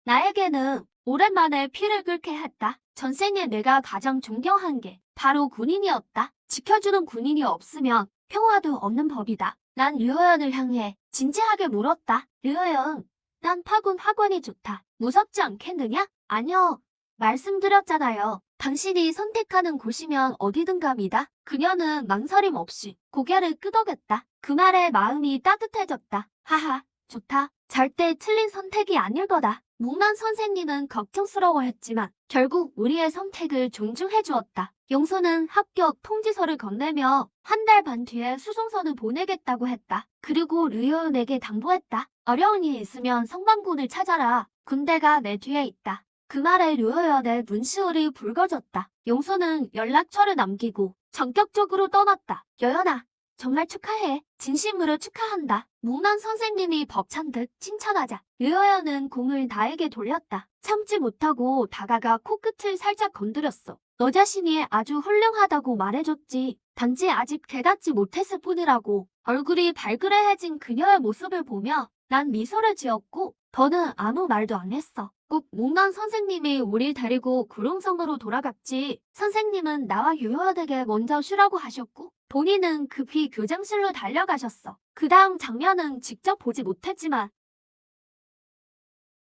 [SPEAKER 1] 나에게는 오랜만에 피를 끓게 했다. 전생에 내가 가장 존경한 게 바로 군인이었다. 지켜주는 군인이 없으면 평화도 없는 법이다. 난 류호연을 향해 진지하게 물었다. 류호연, 난 파군 학원이 좋다. 무섭지 않겠느냐? 아니요. 말씀드렸잖아요. 당신이 선택하는 곳이면 어디든 갑니다. 그녀는 망설임 없이 고개를 끄덕였다. 그 말에 마음이 따뜻해졌다. 하하, 좋다. 절대 틀린 선택이 아닐 거다. 묵란 선생님은 걱정스러워했지만 결국 우리의 선택을 존중해 주었다. 용소는 합격 통지서를 건네며 한 달 반 뒤에 수송선을 보내겠다고 했다. 그리고 류효은에게 당부했다. 어려운 일 있으면 성방군을 찾아라. 군대가 내 뒤에 있다. 그 말에 류효연의 눈시울이 붉어졌다. 용소는 연락처를 남기고 전격적으로 떠났다. 여연아, 정말 축하해. 진심으로 축하한다. 묵란 선생님이 벅찬 듯 칭찬하자 류호연은 공을 나에게 돌렸다. 참지 못하고 다가가 코끝을 살짝 건드렸어. 너 자신이 아주 훌륭하다고 말해줬지. 단지 아직 깨닫지 못했을 뿐이라고. 얼굴이 발그레해진 그녀의 모습을 보며 난 미소를 지었고 더는 아무 말도 안 했어. 꼭 묵란 선생님이 우릴 데리고 구룡성으로 돌아갔지. 선생님은 나와 류호연에게 먼저 쉬라고 하셨고 본인은 급히 교장실로 달려가셨어. 그 다음 장면은 직접 보지 못했지만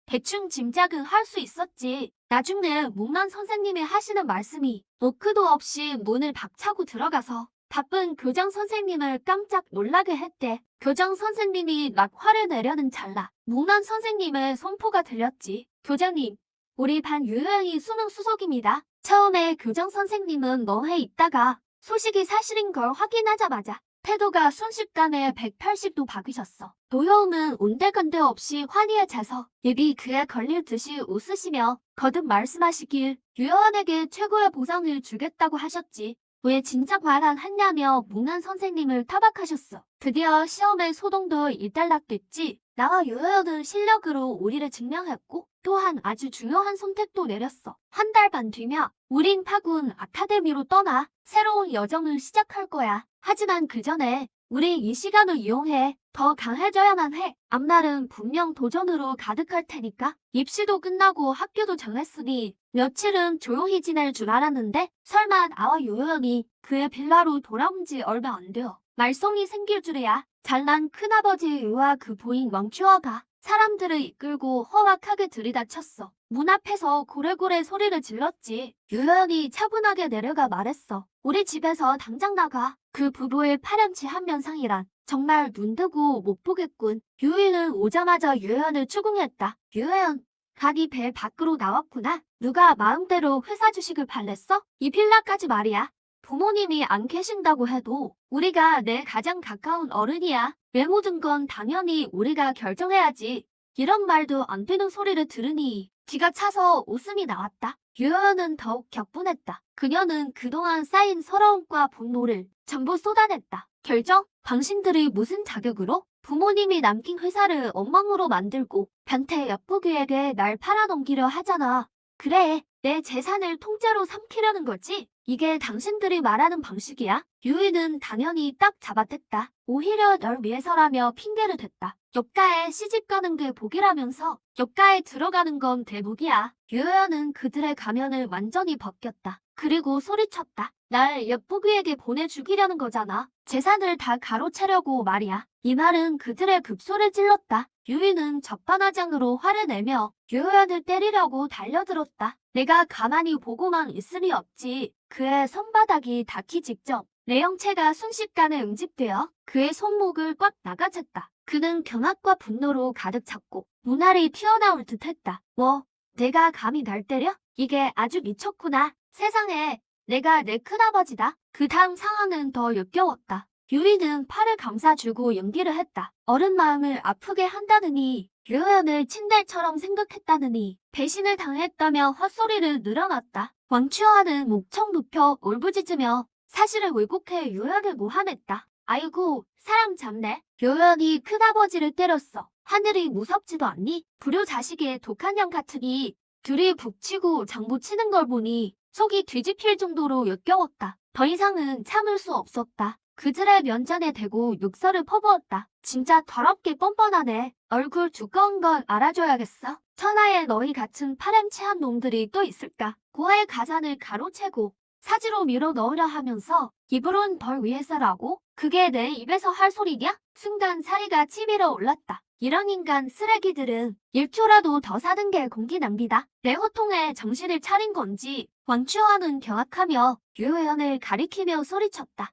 [SPEAKER 1] 대충 짐작은 할 수 있었지. 나중에 묵란 선생님이 하시는 말씀이 노크도 없이 문을 박차고 들어가서 바쁜 교장 선생님을 깜짝 놀라게 했대. 교장 선생님이 막 화를 내려는 찰나 묵란 선생님의 선포가 들렸지. 교장님, 우리 반 유효영이 수능 수석입니다. 처음에 교장 선생님은 멍해 있다가 소식이 사실인 걸 확인하자마자 태도가 순식간에 180도 바뀌셨어. 도효음은 온데간데 없이 환희에 차서 입이 그에 걸릴 듯이 웃으시며 거듭 말씀하시길 유효원에게 최고의 보상을 주겠다고 하셨지. 왜 진작 말 안 했냐며 묵란 선생님을 타박하셨어. 드디어 시험의 소동도 일단락됐지. 나와 유효연은 실력으로 우리를 증명했고 또한 아주 중요한 선택도 내렸어. 한 달 반 뒤면 우린 파군 아카데미로 떠나 새로운 여정을 시작할 거야. 하지만 그 전에 우리 이 시간을 이용해 더 강해져야만 해. 앞날은 분명 도전으로 가득할 테니까. 입시도 끝나고 학교도 정했으니 며칠은 조용히 지낼 줄 알았는데 설마 나와 유효연이 그의 빌라로 돌아온 지 얼마 안 되어 말썽이 생길 줄이야. 잘난 큰아버지 의와 그 부인 왕추어가 사람들을 이끌고 험악하게 들이닥쳤어. 문 앞에서 고래고래 소리를 질렀지. 유연이 차분하게 내려가 말했어. 우리 집에서 당장 나가. 그 부부의 파렴치 한면상이란 정말 눈뜨고 못 보겠군. 유일은 오자마자 유연을 추궁했다. 유연, 각이 배 밖으로 나왔구나. 누가 마음대로 회사 주식을 팔랬어? 이 빌라까지 말이야. 부모님이 안 계신다고 해도 우리가 내 가장 가까운 어른이야. 왜 모든 건 당연히 우리가 결정해야지. 이런 말도 안 되는 소리를 들으니 기가 차서 웃음이 나왔다. 유연은 더욱 격분했다. 그녀는 그동안 쌓인 서러움과 분노를 전부 쏟아냈다. 결정? 당신들이 무슨 자격으로? 부모님이 남긴 회사를 엉망으로 만들고 변태 엿보기에게 날 팔아넘기려 하잖아. 그래, 내 재산을 통째로 삼키려는 거지? 이게 당신들이 말하는 방식이야? 유이는 당연히 딱 잡아댔다. 오히려 널 위해서라며 핑계를 댔다. 역가에 시집가는 게 복이라면서 역가에 들어가는 건 대복이야. 유여는 그들의 가면을 완전히 벗겼다. 그리고 소리쳤다. 날 엿보기에게 보내죽이려는 거잖아. 재산을 다 가로채려고 말이야. 이 말은 그들의 급소를 찔렀다. 유이는 적반하장으로 화를 내며 유여연을 때리려고 달려들었다. 내가 가만히 보고만 있을 리 없지. 그의 손바닥이 닿기 직전 내 형체가 순식간에 응집되어 그의 손목을 꽉 나가챘다. 그는 경악과 분노로 가득 찼고 눈알이 튀어나올 듯했다. 뭐, 내가 감히 날 때려? 이게 아주 미쳤구나. 세상에, 내가 내 큰아버지다. 그 다음 상황은 더 역겨웠다. 유이는 팔을 감싸주고 연기를 했다. 어른 마음을 아프게 한다느니 유연을 친달처럼 생각했다느니 배신을 당했다며 헛소리를 늘어놨다. 왕추어하는 목청 눕혀 울부짖으며 사실을 왜곡해 요연을 모함했다. 아이고, 사람 잡네. 요연이 큰아버지를 때렸어. 하늘이 무섭지도 않니? 불효 자식의 독한 년 같으니 둘이 북치고 장구 치는 걸 보니 속이 뒤집힐 정도로 역겨웠다. 더 이상은 참을 수 없었다. 그들의 면전에 대고 욕설을 퍼부었다. 진짜 더럽게 뻔뻔하네. 얼굴 두꺼운 건 알아줘야겠어. 천하에 너희 같은 파렴치한 놈들이 또 있을까? 고아의 가산을 가로채고 사지로 밀어 넣으려 하면서 입으론 벌 위해서라고? 그게 내 입에서 할 소리냐? 순간 사리가 치밀어 올랐다. 이런 인간 쓰레기들은 1초라도 더 사는 게 공기 낭비다. 내 호통에 정신을 차린 건지 왕추와는 경악하며 유혜연을 가리키며 소리쳤다.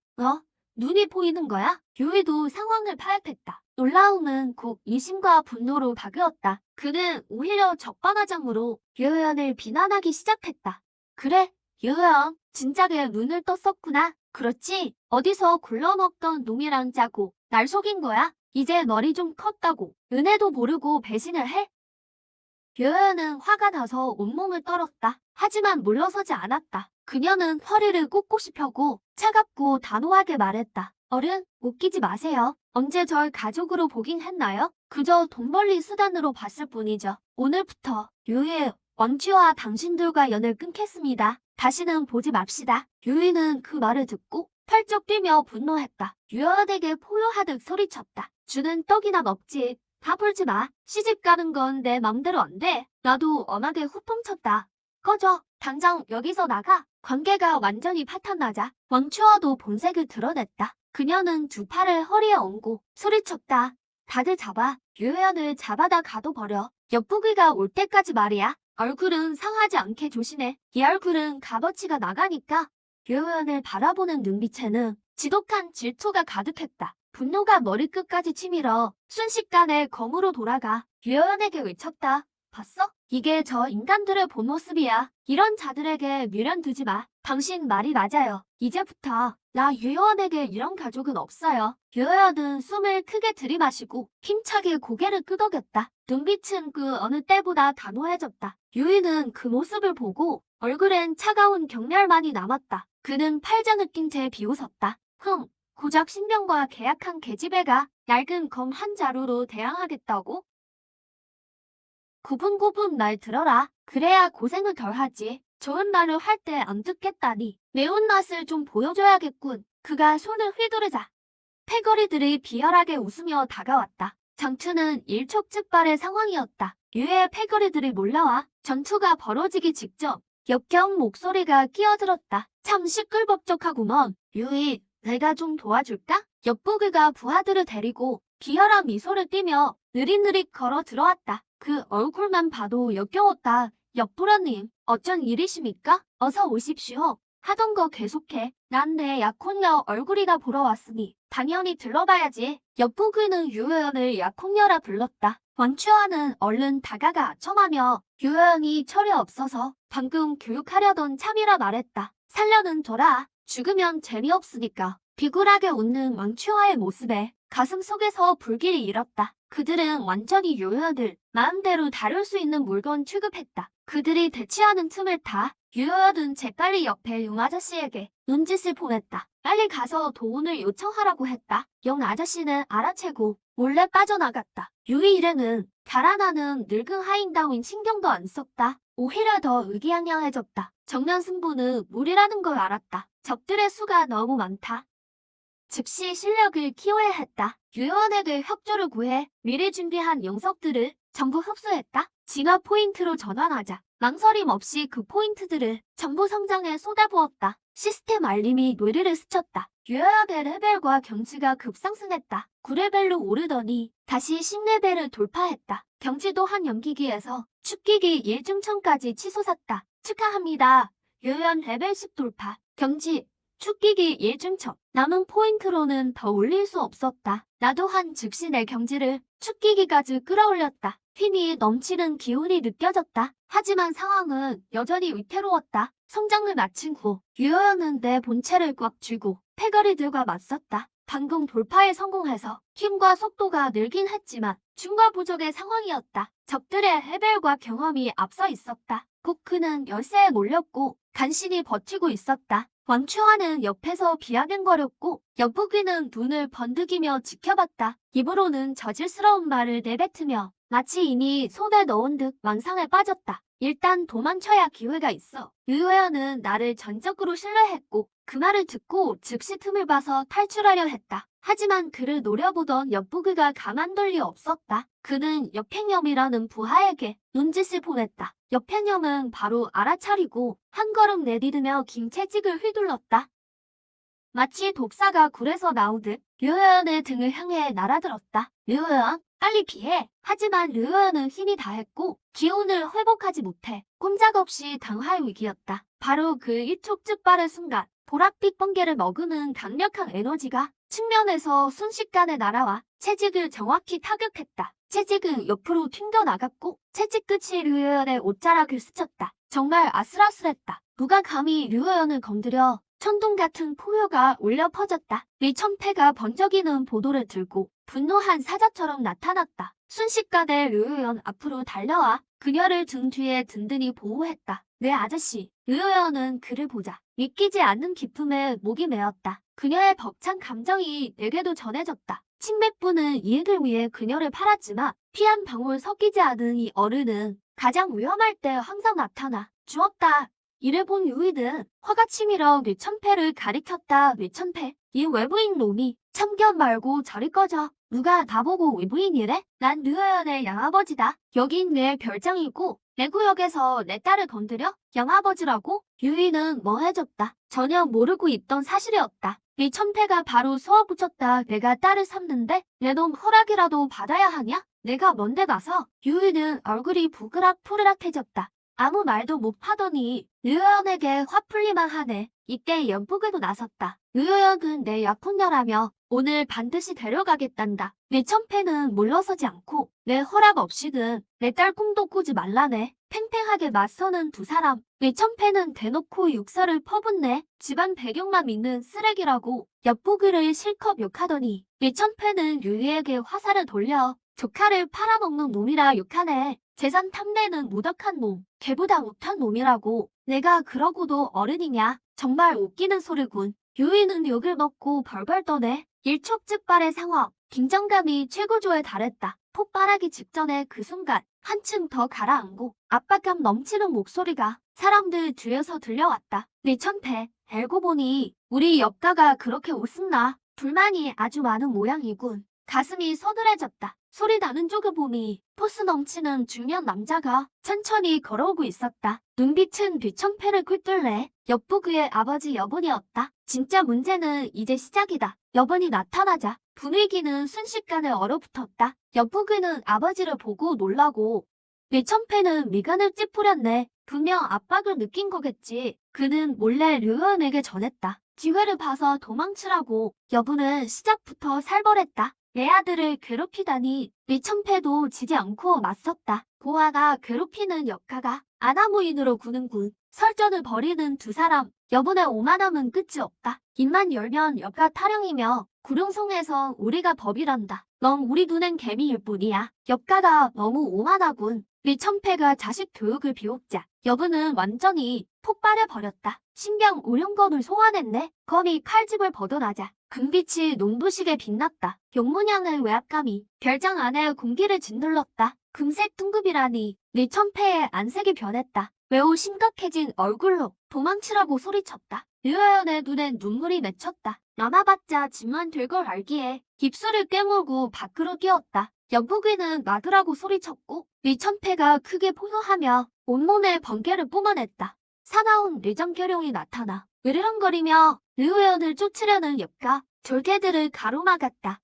[SPEAKER 1] 눈이 보이는 거야? 유희도 상황을 파악했다. 놀라움은 곧 의심과 분노로 바뀌었다. 그는 오히려 적반하장으로 유혜연을 비난하기 시작했다. 그래, 유혜연, 진작에 눈을 떴었구나. 그렇지, 어디서 굴러먹던 놈이랑 짜고 날 속인 거야? 이제 머리 좀 컸다고 은혜도 모르고 배신을 해? 유혜연은 화가 나서 온몸을 떨었다. 하지만 물러서지 않았다. 그녀는 허리를 꼿꼿이 펴고 차갑고 단호하게 말했다. 어른, 웃기지 마세요. 언제 절 가족으로 보긴 했나요? 그저 돈벌리 수단으로 봤을 뿐이죠. 오늘부터 유희, 왕쥐와 당신들과 연을 끊겠습니다. 다시는 보지 맙시다. 유희는 그 말을 듣고 펄쩍 뛰며 분노했다. 유연에게 포효하듯 소리쳤다. 주는 떡이나 먹지. 다 불지 마. 시집 가는 건 내 맘대로 안 돼. 나도 엄하게 후펑쳤다. 꺼져. 당장 여기서 나가. 관계가 완전히 파탄나자 왕추어도 본색을 드러냈다. 그녀는 두 팔을 허리에 얹고 소리쳤다. 다들 잡아. 유혜연을 잡아다 가둬버려. 엿보기가 올 때까지 말이야. 얼굴은 상하지 않게 조심해. 이 얼굴은 값어치가 나가니까. 유혜연을 바라보는 눈빛에는 지독한 질투가 가득했다. 분노가 머리끝까지 치밀어 순식간에 검으로 돌아가 유혜연에게 외쳤다. 봤어? 이게 저 인간들의 본 모습이야. 이런 자들에게 미련 두지 마. 당신 말이 맞아요. 이제부터 나 유혜연에게 이런 가족은 없어요. 유혜연은 숨을 크게 들이마시고 힘차게 고개를 끄덕였다. 눈빛은 그 어느 때보다 단호해졌다. 유희는 그 모습을 보고 얼굴엔 차가운 경멸만이 남았다. 그는 팔짱을 낀 채 비웃었다. 고작 신병과 계약한 계집애가 낡은 검 한 자루로 대항하겠다고? 구분구분 말 들어라. 그래야 고생을 덜하지. 좋은 말을 할 때 안 듣겠다니. 매운맛을 좀 보여줘야겠군. 그가 손을 휘두르자 패거리들이 비열하게 웃으며 다가왔다. 전투는 일촉즉발의 상황이었다. 유해의 패거리들이 몰려와 전투가 벌어지기 직전 역겨운 목소리가 끼어들었다. 참 시끌벅적하구먼. 유희, 내가 좀 도와줄까? 엿보기가 부하들을 데리고 비열한 미소를 띠며 느릿느릿 걸어 들어왔다. 그 얼굴만 봐도 역겨웠다. 엿보라님, 어쩐 일이십니까? 어서 오십시오. 하던 거 계속해. 난 내 약혼녀 얼굴이나 보러 왔으니 당연히 들러봐야지. 엿보기는 유혜연을 약혼녀라 불렀다. 왕추와는 얼른 다가가 아첨하며 유혜연이 철이 없어서 방금 교육하려던 참이라 말했다. 살려는 둬라. 죽으면 재미없으니까. 비굴하게 웃는 왕추와의 모습에 가슴 속에서 불길이 일었다. 그들은 완전히 유효연을 마음대로 다룰 수 있는 물건 취급했다. 그들이 대치하는 틈을 타 유효연은 재빨리 옆에 용 아저씨에게 눈짓을 보냈다. 빨리 가서 도움을 요청하라고 했다. 용 아저씨는 알아채고 몰래 빠져나갔다. 유희 일행은 달아나는 늙은 하인다운 신경도 안 썼다. 오히려 더 의기양양해졌다. 정면 승부는 무리라는 걸 알았다. 적들의 수가 너무 많다. 즉시 실력을 키워야 했다. 유효원에게 협조를 구해 미리 준비한 영석들을 전부 흡수했다. 진화 포인트로 전환하자 망설임 없이 그 포인트들을 전부 성장에 쏟아부었다. 시스템 알림이 뇌리를 스쳤다. 유효하게 레벨과 경지가 급상승했다. 9레벨로 오르더니 다시 10레벨을 돌파했다. 경지도 한 연기기에서 축기기 1중천까지 치솟았다. 축하합니다. 유효연 레벨 10 돌파. 경지 축기기 1중천. 남은 포인트로는 더 올릴 수 없었다. 나도 한 즉시 내 경지를 축기기까지 끌어올렸다. 힘이 넘치는 기운이 느껴졌다. 하지만 상황은 여전히 위태로웠다. 성장을 마친 후 유효연은 내 본체를 꽉 쥐고 패거리들과 맞섰다. 방금 돌파에 성공해서 힘과 속도가 늘긴 했지만 중과 부족의 상황이었다. 적들의 레벨과 경험이 앞서 있었다. 곧 그는 열세에 몰렸고 간신히 버티고 있었다. 왕초아는 옆에서 비아냥거렸고 엿보기는 눈을 번득이며 지켜봤다. 입으로는 저질스러운 말을 내뱉으며 마치 이미 손에 넣은 듯 망상에 빠졌다. 일단 도망쳐야 기회가 있어. 류호연은 나를 전적으로 신뢰했고 그 말을 듣고 즉시 틈을 봐서 탈출하려 했다. 하지만 그를 노려보던 엿보기가 가만둘 리 없었다. 그는 여팽염이라는 부하에게 눈짓을 보냈다. 여팽염은 바로 알아차리고 한 걸음 내디디며 긴 채찍을 휘둘렀다. 마치 독사가 굴에서 나오듯 류호연의 등을 향해 날아들었다. 류호연, 빨리 피해. 하지만 류호연은 힘이 다했고 기운을 회복하지 못해 꼼짝없이 당할 위기였다. 바로 그 일촉즉발의 순간 보랏빛 번개를 머금은 강력한 에너지가 측면에서 순식간에 날아와 채찍을 정확히 타격했다. 채찍은 옆으로 튕겨나갔고 채찍 끝이 류호연의 옷자락을 스쳤다. 정말 아슬아슬했다. 누가 감히 류호연을 건드려. 천둥 같은 포효가 울려 퍼졌다. 리천패가 번쩍이는 보도를 들고 분노한 사자처럼 나타났다. 순식간에 류호연 앞으로 달려와 그녀를 등 뒤에 든든히 보호했다. 내 아저씨. 류호연은 그를 보자 믿기지 않는 기쁨에 목이 메었다. 그녀의 벅찬 감정이 내게도 전해졌다. 칭맥부는 이익을 위해 그녀를 팔았지만 피 한 방울 섞이지 않은 이 어른은 가장 위험할 때 항상 나타나 주었다. 이를 본 유이는 화가 치밀어 류천패를 가리켰다. 류천패, 이 외부인 놈이 참견 말고 저리 꺼져. 누가 나보고 외부인이래? 난 류호연의 양아버지다. 여긴 내 별장이고 내 구역에서 내 딸을 건드려? 양아버지라고? 유이는 멍해졌다. 전혀 모르고 있던 사실이었다. 류천패가 바로 쏘아붙였다. 내가 딸을 샀는데 내 놈 허락이라도 받아야 하냐? 내가 뭔데 가서? 유이는 얼굴이 부그락푸르락해졌다. 아무 말도 못하더니 류호연에게 화풀리만 하네. 이때 연폭에도 나섰다. 류호연은 내 약혼녀라며 오늘 반드시 데려가겠단다. 류천패는 물러서지 않고 내 허락 없이는 내 딸 꿈도 꾸지 말라네. 팽팽하게 맞서는 두 사람. 류천패는 대놓고 육설을 퍼붓네. 집안 배경만 믿는 쓰레기라고 엿보기를 실컷 욕하더니 류천패는 유이에게 화살을 돌려 조카를 팔아먹는 놈이라 욕하네. 재산 탐내는 무덕한 놈, 개보다 못한 놈이라고. 내가 그러고도 어른이냐? 정말 웃기는 소리군. 유이는 욕을 먹고 벌벌 떠네. 일촉즉발의 상황, 긴장감이 최고조에 달했다. 폭발하기 직전의 그 순간 한층 더 가라앉고 압박감 넘치는 목소리가 사람들 뒤에서 들려왔다. 류천패, 알고 보니 우리 옆가가 그렇게 웃었나? 불만이 아주 많은 모양이군. 가슴이 서늘해졌다. 소리 나는 쪽을 보니 포스 넘치는 중년 남자가 천천히 걸어오고 있었다. 눈빛은 류천패를 꿰뚫네. 엿보기의 아버지 여본이었다. 진짜 문제는 이제 시작이다. 여본이 나타나자 분위기는 순식간에 얼어붙었다. 엿보기는 아버지를 보고 놀라고 류천패는 미간을 찌푸렸네. 분명 압박을 느낀 거겠지. 그는 몰래 류호연에게 전했다. 기회를 봐서 도망치라고. 여본은 시작부터 살벌했다. 내 아들을 괴롭히다니. 류천패도 지지 않고 맞섰다. 보아가 괴롭히는 역가가 아나무인으로 구는군. 설전을 벌이는 두 사람. 여본의 오만함은 끝이 없다. 입만 열면 역가 타령이며 구룡송에서 우리가 법이란다. 넌 우리 눈엔 개미일 뿐이야. 역가가 너무 오만하군. 류천패가 자식 교육을 비웃자 여본은 완전히 폭발해버렸다. 신병 오룡검을 소환했네. 검이 칼집을 벗어나자 금빛이 눈부시게 빛났다. 용문양의 외압감이 별장 안에 공기를 짓눌렀다. 금색 둥급이라니 류천패의 안색이 변했다. 매우 심각해진 얼굴로 도망치라고 소리쳤다. 류호연의 눈엔 눈물이 맺혔다. 남아봤자 집만 될 걸 알기에 입술을 깨물고 밖으로 뛰었다. 연복이는 놔두라고 소리쳤고 류천패가 크게 포효하며 온몸에 번개를 뿜어냈다. 사나운 뇌정교룡이 나타나 으르렁거리며 류호연을 쫓으려는 역가 졸개들을 가로막았다.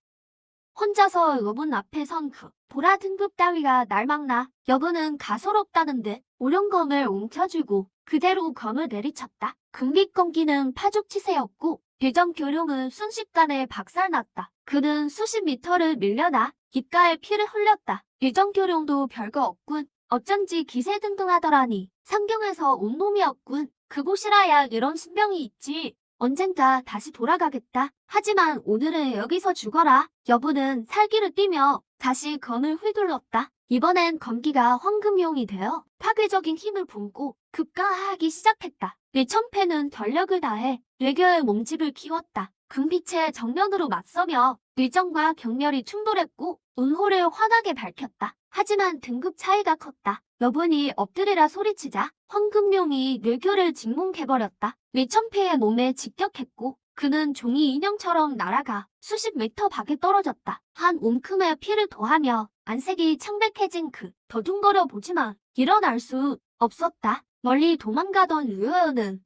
[SPEAKER 1] 혼자서 여분 앞에 선 그 보라 등급 따위가 날 막나. 여분은 가소롭다는 듯 오룡검을 움켜쥐고 그대로 검을 내리쳤다. 금빛 검기는 파죽치세였고 뇌정교룡은 순식간에 박살났다. 그는 수십 미터를 밀려나 귓가에 피를 흘렸다. 뇌정교룡도 별거 없군. 어쩐지 기세등등하더라니. 상경에서 온 놈이었군. 그곳이라야 이런 신병이 있지. 언젠가 다시 돌아가겠다. 하지만 오늘은 여기서 죽어라. 여분은 살기를 띠며 다시 검을 휘둘렀다. 이번엔 검기가 황금용이 되어 파괴적인 힘을 뿜고 급가하기 시작했다. 뇌천패는 전력을 다해 뇌교의 몸집을 키웠다. 금빛의 정면으로 맞서며 의정과 격렬히 충돌했고 운호를 환하게 밝혔다. 하지만 등급 차이가 컸다. 여분이 엎드리라 소리치자 황금용이 뇌교를 직몽해버렸다. 뇌천패의 몸에 직격했고 그는 종이 인형처럼 날아가 수십 미터 밖에 떨어졌다. 한 움큼의 피를 토하며 안색이 창백해진 그 더둥거려 보지만 일어날 수 없었다. 멀리 도망가던 류여은은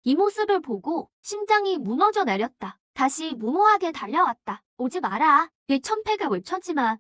[SPEAKER 1] 이 모습을 보고 심장이 무너져 내렸다. 다시 무모하게 달려왔다. 오지 마라. 뇌천패가 외쳤지만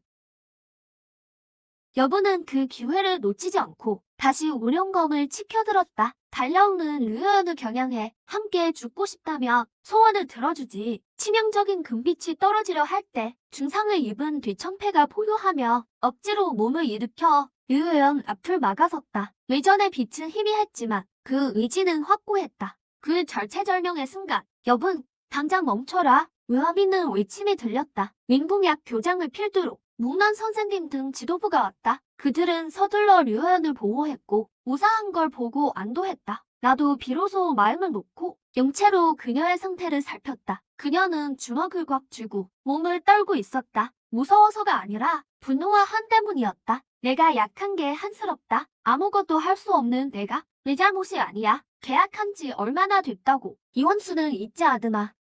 [SPEAKER 1] 여분은 그 기회를 놓치지 않고 다시 우령검을 치켜들었다. 달려오는 류여은을 겨냥해 함께 죽고 싶다며 소원을 들어주지. 치명적인 금빛이 떨어지려 할 때 중상을 입은 뇌천패가 포효하며 억지로 몸을 일으켜 류여은 앞을 막아섰다. 외전의 빛은 희미했지만 그 의지는 확고했다. 그 절체절명의 순간 여분 당장 멈춰라. 의아있는 외침이 들렸다. 민궁약 교장을 필두로 문안 선생님 등 지도부가 왔다. 그들은 서둘러 류여은을 보호했고 무사한 걸 보고 안도했다. 나도 비로소 마음을 놓고 영체로 그녀의 상태를 살폈다. 그녀는 주먹을 꽉 쥐고 몸을 떨고 있었다. 무서워서가 아니라 분노와 한 때문이었다. 내가 약한 게 한스럽다. 아무것도 할 수 없는 내가 내 잘못이 아니야. 계약한 지 얼마나 됐다고. 이원수는 잊지 않으마.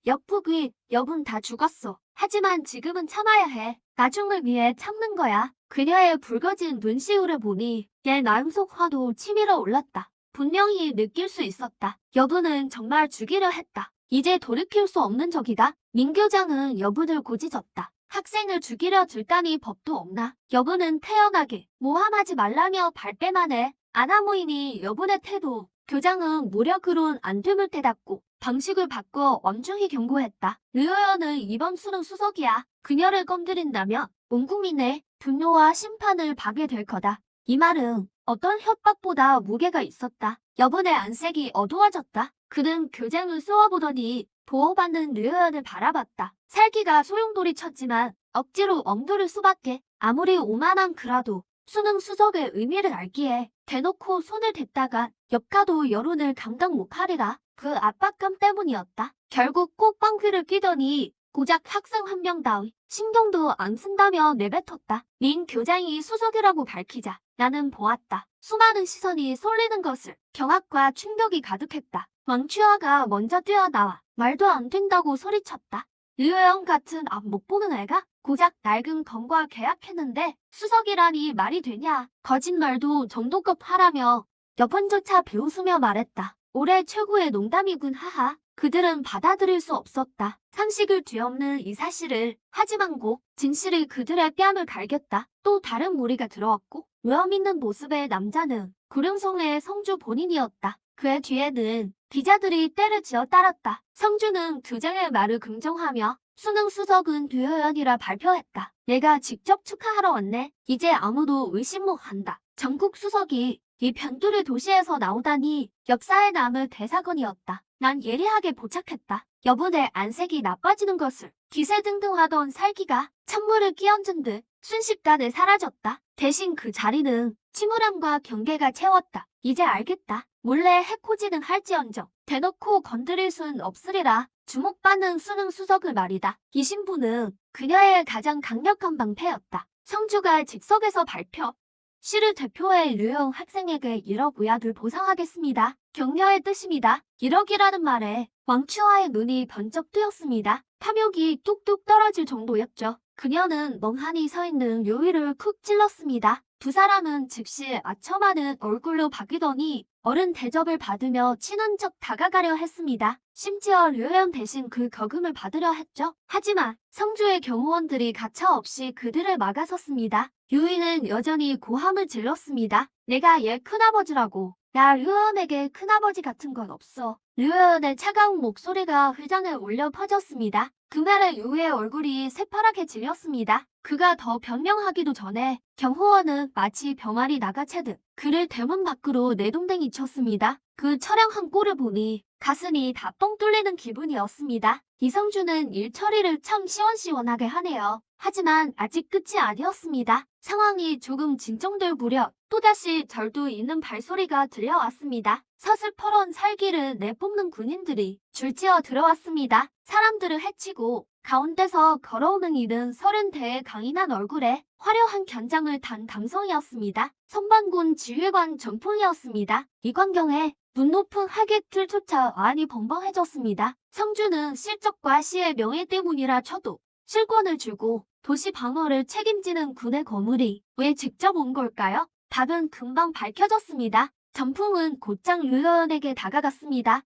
[SPEAKER 1] 역북이 여분 다 죽었어. 하지만 지금은 참아야 해. 나중을 위해 참는 거야. 그녀의 붉어진 눈시울을 보니 얘 마음속 화도 치밀어 올랐다. 분명히 느낄 수 있었다. 여분은 정말 죽이려 했다. 이제 돌이킬 수 없는 적이다. 민교장은 여분을 고지졌다. 학생을 죽이려 들다니 법도 없나. 여분은 태연하게 모함하지 말라며 발뺌만 해. 아나무인이 여분의 태도. 교장은 무력으론 안 되물 때답고 방식을 바꿔 엄중히 경고했다. 류여은은 이번 수능 수석이야. 그녀를 건드린다면 온 국민의 분노와 심판을 받게 될 거다. 이 말은 어떤 협박보다 무게가 있었다. 여분의 안색이 어두워졌다. 그는 교장을 쏘아보더니 보호받는 류여은을 바라봤다. 살기가 소용돌이 쳤지만 억지로 엉두를 수밖에. 아무리 오만한 그라도 수능 수석의 의미를 알기에 대놓고 손을 댔다가 엽가도 여론을 감당 못하리라. 그 압박감 때문이었다. 결국 꼭 방귀를 뀌더니 고작 학생 한 명다운 신경도 안 쓴다며 내뱉었다. 민 교장이 수석이라고 밝히자 나는 보았다. 수많은 시선이 쏠리는 것을. 경악과 충격이 가득했다. 왕취화가 먼저 뛰어나와 말도 안 된다고 소리쳤다. 류여은 같은 앞 못 보는 애가 고작 낡은 검과 계약했는데 수석이라니 말이 되냐. 거짓말도 정도껏 하라며 여번조차 비웃으며 말했다. 올해 최고의 농담이군 하하. 그들은 받아들일 수 없었다. 상식을 뒤엎는 이 사실을. 하지만 곧 진실이 그들의 뺨을 갈겼다. 또 다른 무리가 들어왔고 외험 있는 모습의 남자는 구룡성의 성주 본인이었다. 그의 뒤에는 기자들이 때를 지어 따랐다. 성주는 교장의 말을 긍정하며 수능 수석은 류여은이라 발표했다. 내가 직접 축하하러 왔네. 이제 아무도 의심 못 한다. 전국 수석이 이 변두리 도시에서 나오다니 역사에 남을 대사건이었다. 난 예리하게 포착했다. 여분의 안색이 나빠지는 것을. 기세등등하던 살기가 찬물을 끼얹은 듯 순식간에 사라졌다. 대신 그 자리는 침울함과 경계가 채웠다. 이제 알겠다. 몰래 해코지는 할지언정 대놓고 건드릴 순 없으리라. 주목받는 수능 수석을 말이다. 이 신부는 그녀의 가장 강력한 방패였다. 성주가 직석에서 발표. 시를 대표해 류여은 학생에게 1억 의학을 보상하겠습니다. 격려의 뜻입니다. 1억이라는 말에 왕취화의 눈이 번쩍 뜨였습니다. 탐욕이 뚝뚝 떨어질 정도였죠. 그녀는 멍하니 서 있는 류희를 쿡 찔렀습니다. 두 사람은 즉시 아첨하는 얼굴로 바뀌더니 어른 대접을 받으며 친한 척 다가가려 했습니다. 심지어 류여은 대신 그 거금을 받으려 했죠. 하지만 성주의 경호원들이 가차없이 그들을 막아섰습니다. 류희는 여전히 고함을 질렀습니다. 내가 얘 큰아버지라고. 나 류여은에게 큰아버지 같은 건 없어. 류여은의 차가운 목소리가 회장에 울려 퍼졌습니다. 그 말에 류희의 얼굴이 새파랗게 질렸습니다. 그가 더 변명하기도 전에 경호원은 마치 병아리 나가채듯 그를 대문 밖으로 내동댕이 쳤습니다. 그 처량한 꼴을 보니 가슴이 다 뻥 뚫리는 기분이었습니다. 이성주는 일 처리를 참 시원시원하게 하네요. 하지만 아직 끝이 아니었습니다. 상황이 조금 진정될 무렵 또다시 절도 있는 발소리가 들려왔습니다. 서슬퍼런 살기를 내뿜는 군인들이 줄지어 들어왔습니다. 사람들을 해치고 가운데서 걸어오는 이는 30대의 강인한 얼굴에 화려한 견장을 단 남성이었습니다. 선반군 지휘관 전풍이었습니다. 이 광경에 눈 높은 하객들조차 안이 벙벙해졌습니다. 성주는 실적과 시의 명예 때문이라 쳐도 실권을 주고 도시 방어를 책임지는 군의 거물이 왜 직접 온 걸까요? 답은 금방 밝혀졌습니다. 전풍은 곧장 류여연에게 다가갔습니다.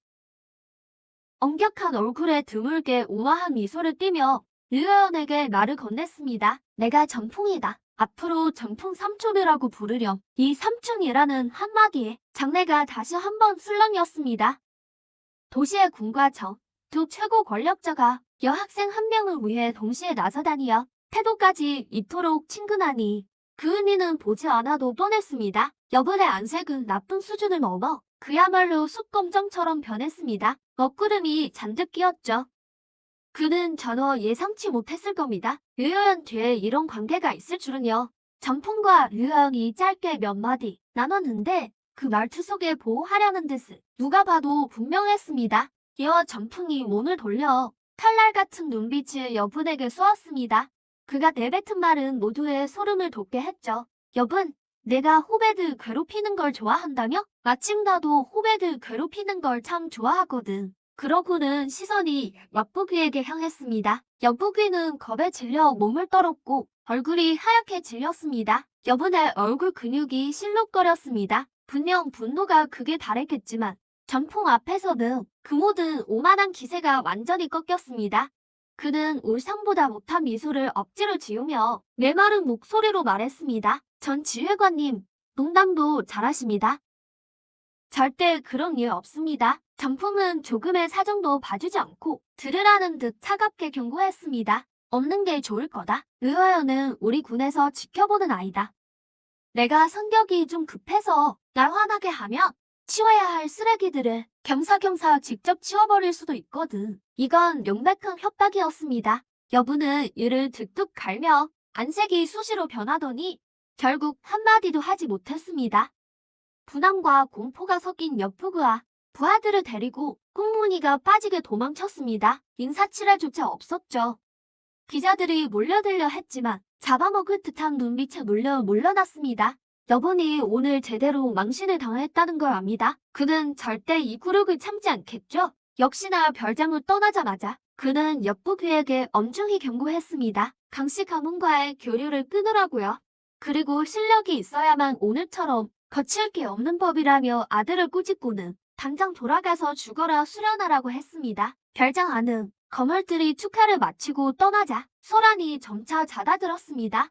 [SPEAKER 1] 엄격한 얼굴에 드물게 우아한 미소를 띠며 류여연에게 말을 건넸습니다. 내가 전풍이다. 앞으로 전풍 삼촌이라고 부르렴. 이 삼촌이라는 한마디에 장내가 다시 한번 술렁이었습니다. 도시의 군과 정, 두 최고 권력자가 여학생 한 명을 위해 동시에 나서다니요. 태도까지 이토록 친근하니 그 의미는 보지 않아도 뻔했습니다. 여분의 안색은 나쁜 수준을 넘어 그야말로 숯검정처럼 변했습니다. 먹구름이 잔뜩 끼었죠. 그는 전혀 예상치 못했을 겁니다. 류여연 뒤에 이런 관계가 있을 줄은요. 전풍과 류여연이 짧게 몇 마디 나눴는데 그 말투 속에 보호하려는 듯은 누가 봐도 분명했습니다. 이어 전풍이 몸을 돌려 칼날 같은 눈빛을 여분에게 쏘았습니다. 그가 내뱉은 말은 모두의 소름을 돋게 했죠. 여분, 내가 후배들 괴롭히는 걸 좋아한다며? 마침 나도 후배들 괴롭히는 걸 참 좋아하거든. 그러고는 시선이 엿부귀에게 향했습니다. 엿부귀는 겁에 질려 몸을 떨었고 얼굴이 하얗게 질렸습니다. 여분의 얼굴 근육이 실룩거렸습니다. 분명 분노가 극에 달했겠지만 전풍 앞에서는 그 모든 오만한 기세가 완전히 꺾였습니다. 그는 울상보다 못한 미소를 억지로 지우며 메마른 목소리로 말했습니다. 전 지휘관님, 농담도 잘하십니다. 절대 그런 일 없습니다. 전풍은 조금의 사정도 봐주지 않고 들으라는 듯 차갑게 경고했습니다. 없는 게 좋을 거다. 류여연은 우리 군에서 지켜보는 아이다. 내가 성격이 좀 급해서 날 화나게 하면 치워야 할 쓰레기들을 겸사겸사 직접 치워버릴 수도 있거든. 이건 명백한 협박이었습니다. 여분은 이를 득득 갈며 안색이 수시로 변하더니 결국 한마디도 하지 못했습니다. 분함과 공포가 섞인 엿부그와 부하들을 데리고 꽁무니가 빠지게 도망쳤습니다. 인사치레조차 없었죠. 기자들이 몰려들려 했지만 잡아먹을 듯한 눈빛에 물러났습니다. 여분이 오늘 제대로 망신을 당했다는 걸 압니다. 그는 절대 이 굴욕을 참지 않겠죠. 역시나 별장을 떠나자마자 그는 엿부귀에게 엄중히 경고했습니다. 강씨 가문과의 교류를 끊으라고요. 그리고 실력이 있어야만 오늘처럼 거칠 게 없는 법이라며 아들을 꾸짖고는 당장 돌아가서 죽어라 수련하라고 했습니다. 별장 안은 거물들이 축하를 마치고 떠나자 소란이 점차 잦아들었습니다.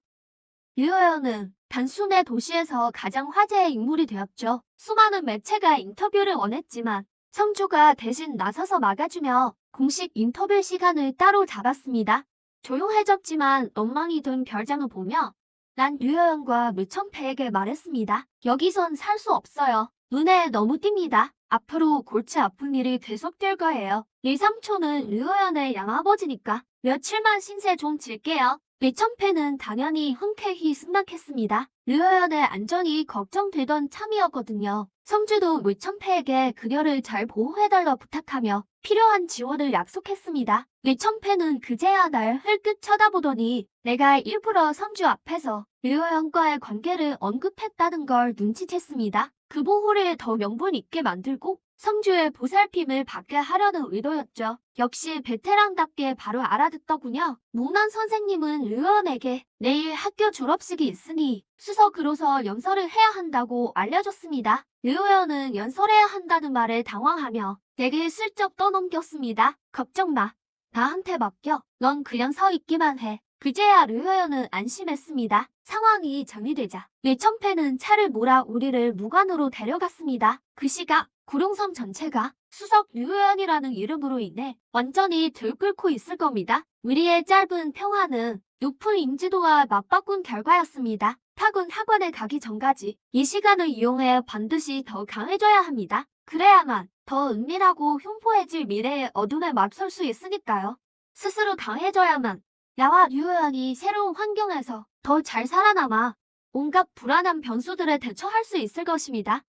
[SPEAKER 1] 류여연은 단숨에 도시에서 가장 화제의 인물이 되었죠. 수많은 매체가 인터뷰를 원했지만 성주가 대신 나서서 막아주며 공식 인터뷰 시간을 따로 잡았습니다. 조용해졌지만 엉망이 된 별장을 보며 난 류여연과 류청패에게 말했습니다. 여기선 살 수 없어요. 눈에 너무 띕니다. 앞으로 골치 아픈 일이 계속될 거예요. 리 삼촌은 류여연의 양아버지니까 며칠만 신세 좀 질게요. 류청패는 당연히 흔쾌히 승낙했습니다. 류여연의 안전이 걱정되던 참이었거든요. 성주도 류청패에게 그녀를 잘 보호해달라 부탁하며 필요한 지원을 약속했습니다. 류청패는 그제야 날 흘끗 쳐다보더니 내가 일부러 성주 앞에서 류여연과의 관계를 언급했다는 걸 눈치챘습니다. 그 보호를 더 명분 있게 만들고 성주의 보살핌을 받게 하려는 의도였죠. 역시 베테랑답게 바로 알아듣더군요. 모난 선생님은 류여연에게 내일 학교 졸업식이 있으니 수석으로서 연설을 해야 한다고 알려줬습니다. 류여연은 연설해야 한다는 말에 당황하며 내게 슬쩍 떠넘겼습니다. 걱정 마. 나한테 맡겨. 넌 그냥 서 있기만 해. 그제야 류여연은 안심했습니다. 상황이 정리되자 류청패는 차를 몰아 우리를 무관으로 데려갔습니다. 그 시각 구룡섬 전체가 수석 류여연이라는 이름으로 인해 완전히 들끓고 있을 겁니다. 우리의 짧은 평화는 높은 인지도와 맞바꾼 결과였습니다. 타군 학원에 가기 전까지 이 시간을 이용해 반드시 더 강해져야 합니다. 그래야만 더 은밀하고 흉포해질 미래의 어둠에 맞설 수 있으니까요. 스스로 강해져야만 야와 류효연이 새로운 환경에서 더 잘 살아남아 온갖 불안한 변수들에 대처할 수 있을 것입니다.